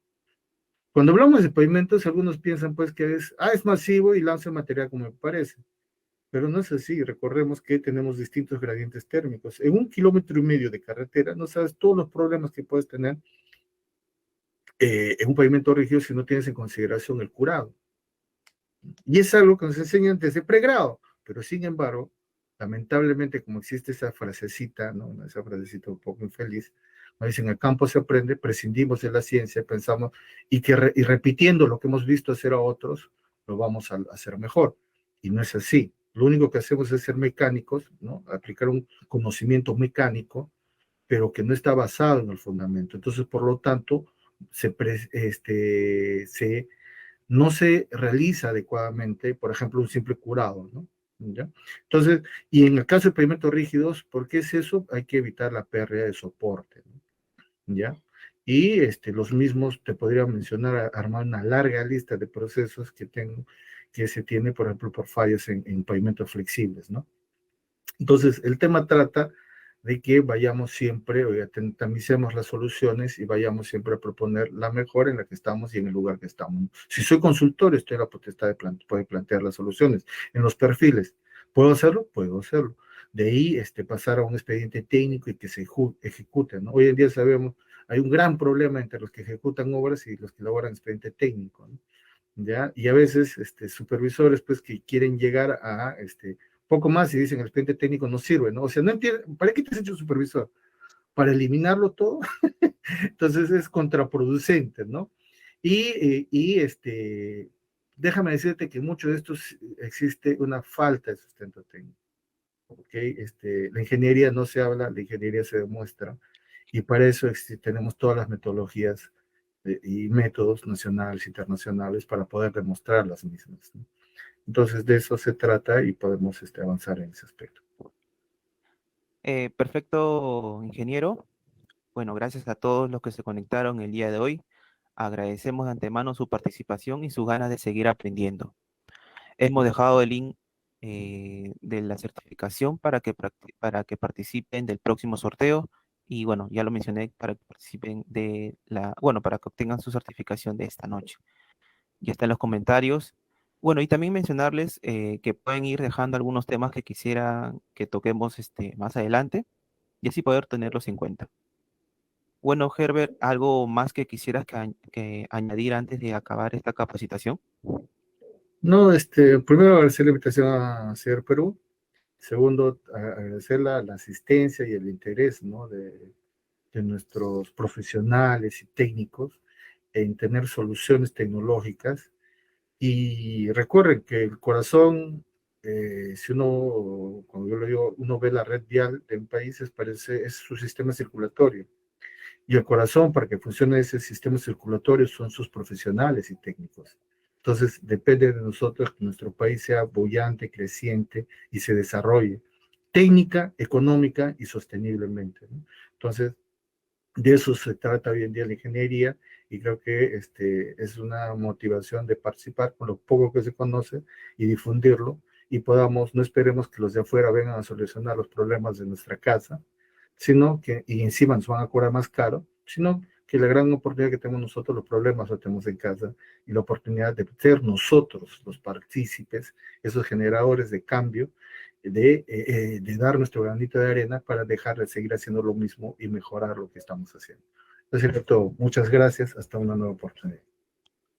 Cuando hablamos de pavimentos, algunos piensan pues que es masivo y lanza material como me parece, pero no es así. Recordemos que tenemos distintos gradientes térmicos. En 1,5 kilómetros de carretera no sabes todos los problemas que puedes tener en un pavimento rígido si no tienes en consideración el curado. Y es algo que nos enseñan desde pregrado, pero sin embargo, lamentablemente, como existe esa frasecita, ¿no? Esa frasecita un poco infeliz, nos dicen, en el campo se aprende, prescindimos de la ciencia, pensamos, y repitiendo lo que hemos visto hacer a otros, lo vamos a hacer mejor. Y no es así. Lo único que hacemos es ser mecánicos, ¿no? Aplicar un conocimiento mecánico, pero que no está basado en el fundamento. Entonces, por lo tanto, se no se realiza adecuadamente, por ejemplo, un simple curado, ¿no? ¿Ya? Entonces, y en el caso de pavimentos rígidos, ¿por qué es eso? Hay que evitar la pérdida de soporte, ¿no? ¿Ya? Y los mismos, te podría mencionar, armar una larga lista de procesos que se tiene, por ejemplo, por fallos en pavimentos flexibles, ¿no? Entonces, el tema trata de que vayamos siempre, o tamicemos las soluciones y vayamos siempre a proponer la mejor en la que estamos y en el lugar que estamos. Si soy consultor, estoy en la potestad de poder plantear las soluciones. En los perfiles, ¿puedo hacerlo? Puedo hacerlo. De ahí pasar a un expediente técnico y que se ejecute, ¿no? Hoy en día sabemos, hay un gran problema entre los que ejecutan obras y los que elaboran expediente técnico, ¿no? ¿Ya? Y a veces supervisores pues que quieren llegar a poco más y dicen el expediente técnico no sirve, ¿no? O sea, no entiende, ¿para qué te has hecho supervisor? ¿Para eliminarlo todo? Entonces es contraproducente, ¿no? Y déjame decirte que mucho de esto existe una falta de sustento técnico, ¿ok? La ingeniería no se habla, la ingeniería se demuestra, y para eso tenemos todas las metodologías y métodos nacionales, internacionales, para poder demostrar las mismas, ¿no? Entonces, de eso se trata y podemos avanzar en ese aspecto. Perfecto, ingeniero. Bueno, gracias a todos los que se conectaron el día de hoy. Agradecemos de antemano su participación y sus ganas de seguir aprendiendo. Hemos dejado el link de la certificación para que participen del próximo sorteo. Y bueno, ya lo mencioné, para que participen bueno, para que obtengan su certificación de esta noche. Ya está en los comentarios. Bueno, y también mencionarles que pueden ir dejando algunos temas que quisieran que toquemos más adelante y así poder tenerlos en cuenta. Bueno, Herbert, ¿algo más que quisieras que añadir antes de acabar esta capacitación? No, primero agradecer la invitación a Ciber Perú. Segundo, agradecer la asistencia y el interés, ¿no? De nuestros profesionales y técnicos en tener soluciones tecnológicas. Y recuerden que el corazón, si uno, cuando yo lo digo, uno ve la red vial de un país, es su sistema circulatorio. Y el corazón, para que funcione ese sistema circulatorio, son sus profesionales y técnicos. Entonces, depende de nosotros que nuestro país sea boyante, creciente y se desarrolle técnica, económica y sosteniblemente, ¿no? Entonces, de eso se trata hoy en día la ingeniería, y creo que es una motivación de participar con lo poco que se conoce y difundirlo, y podamos, no esperemos que los de afuera vengan a solucionar los problemas de nuestra casa, sino que, y encima nos van a cobrar más caro, sino que la gran oportunidad que tenemos nosotros, los problemas los tenemos en casa, y la oportunidad de ser nosotros los partícipes, esos generadores de cambio, de dar nuestro granito de arena para dejar de seguir haciendo lo mismo y mejorar lo que estamos haciendo. Entonces, todo. Muchas gracias. Hasta una nueva oportunidad.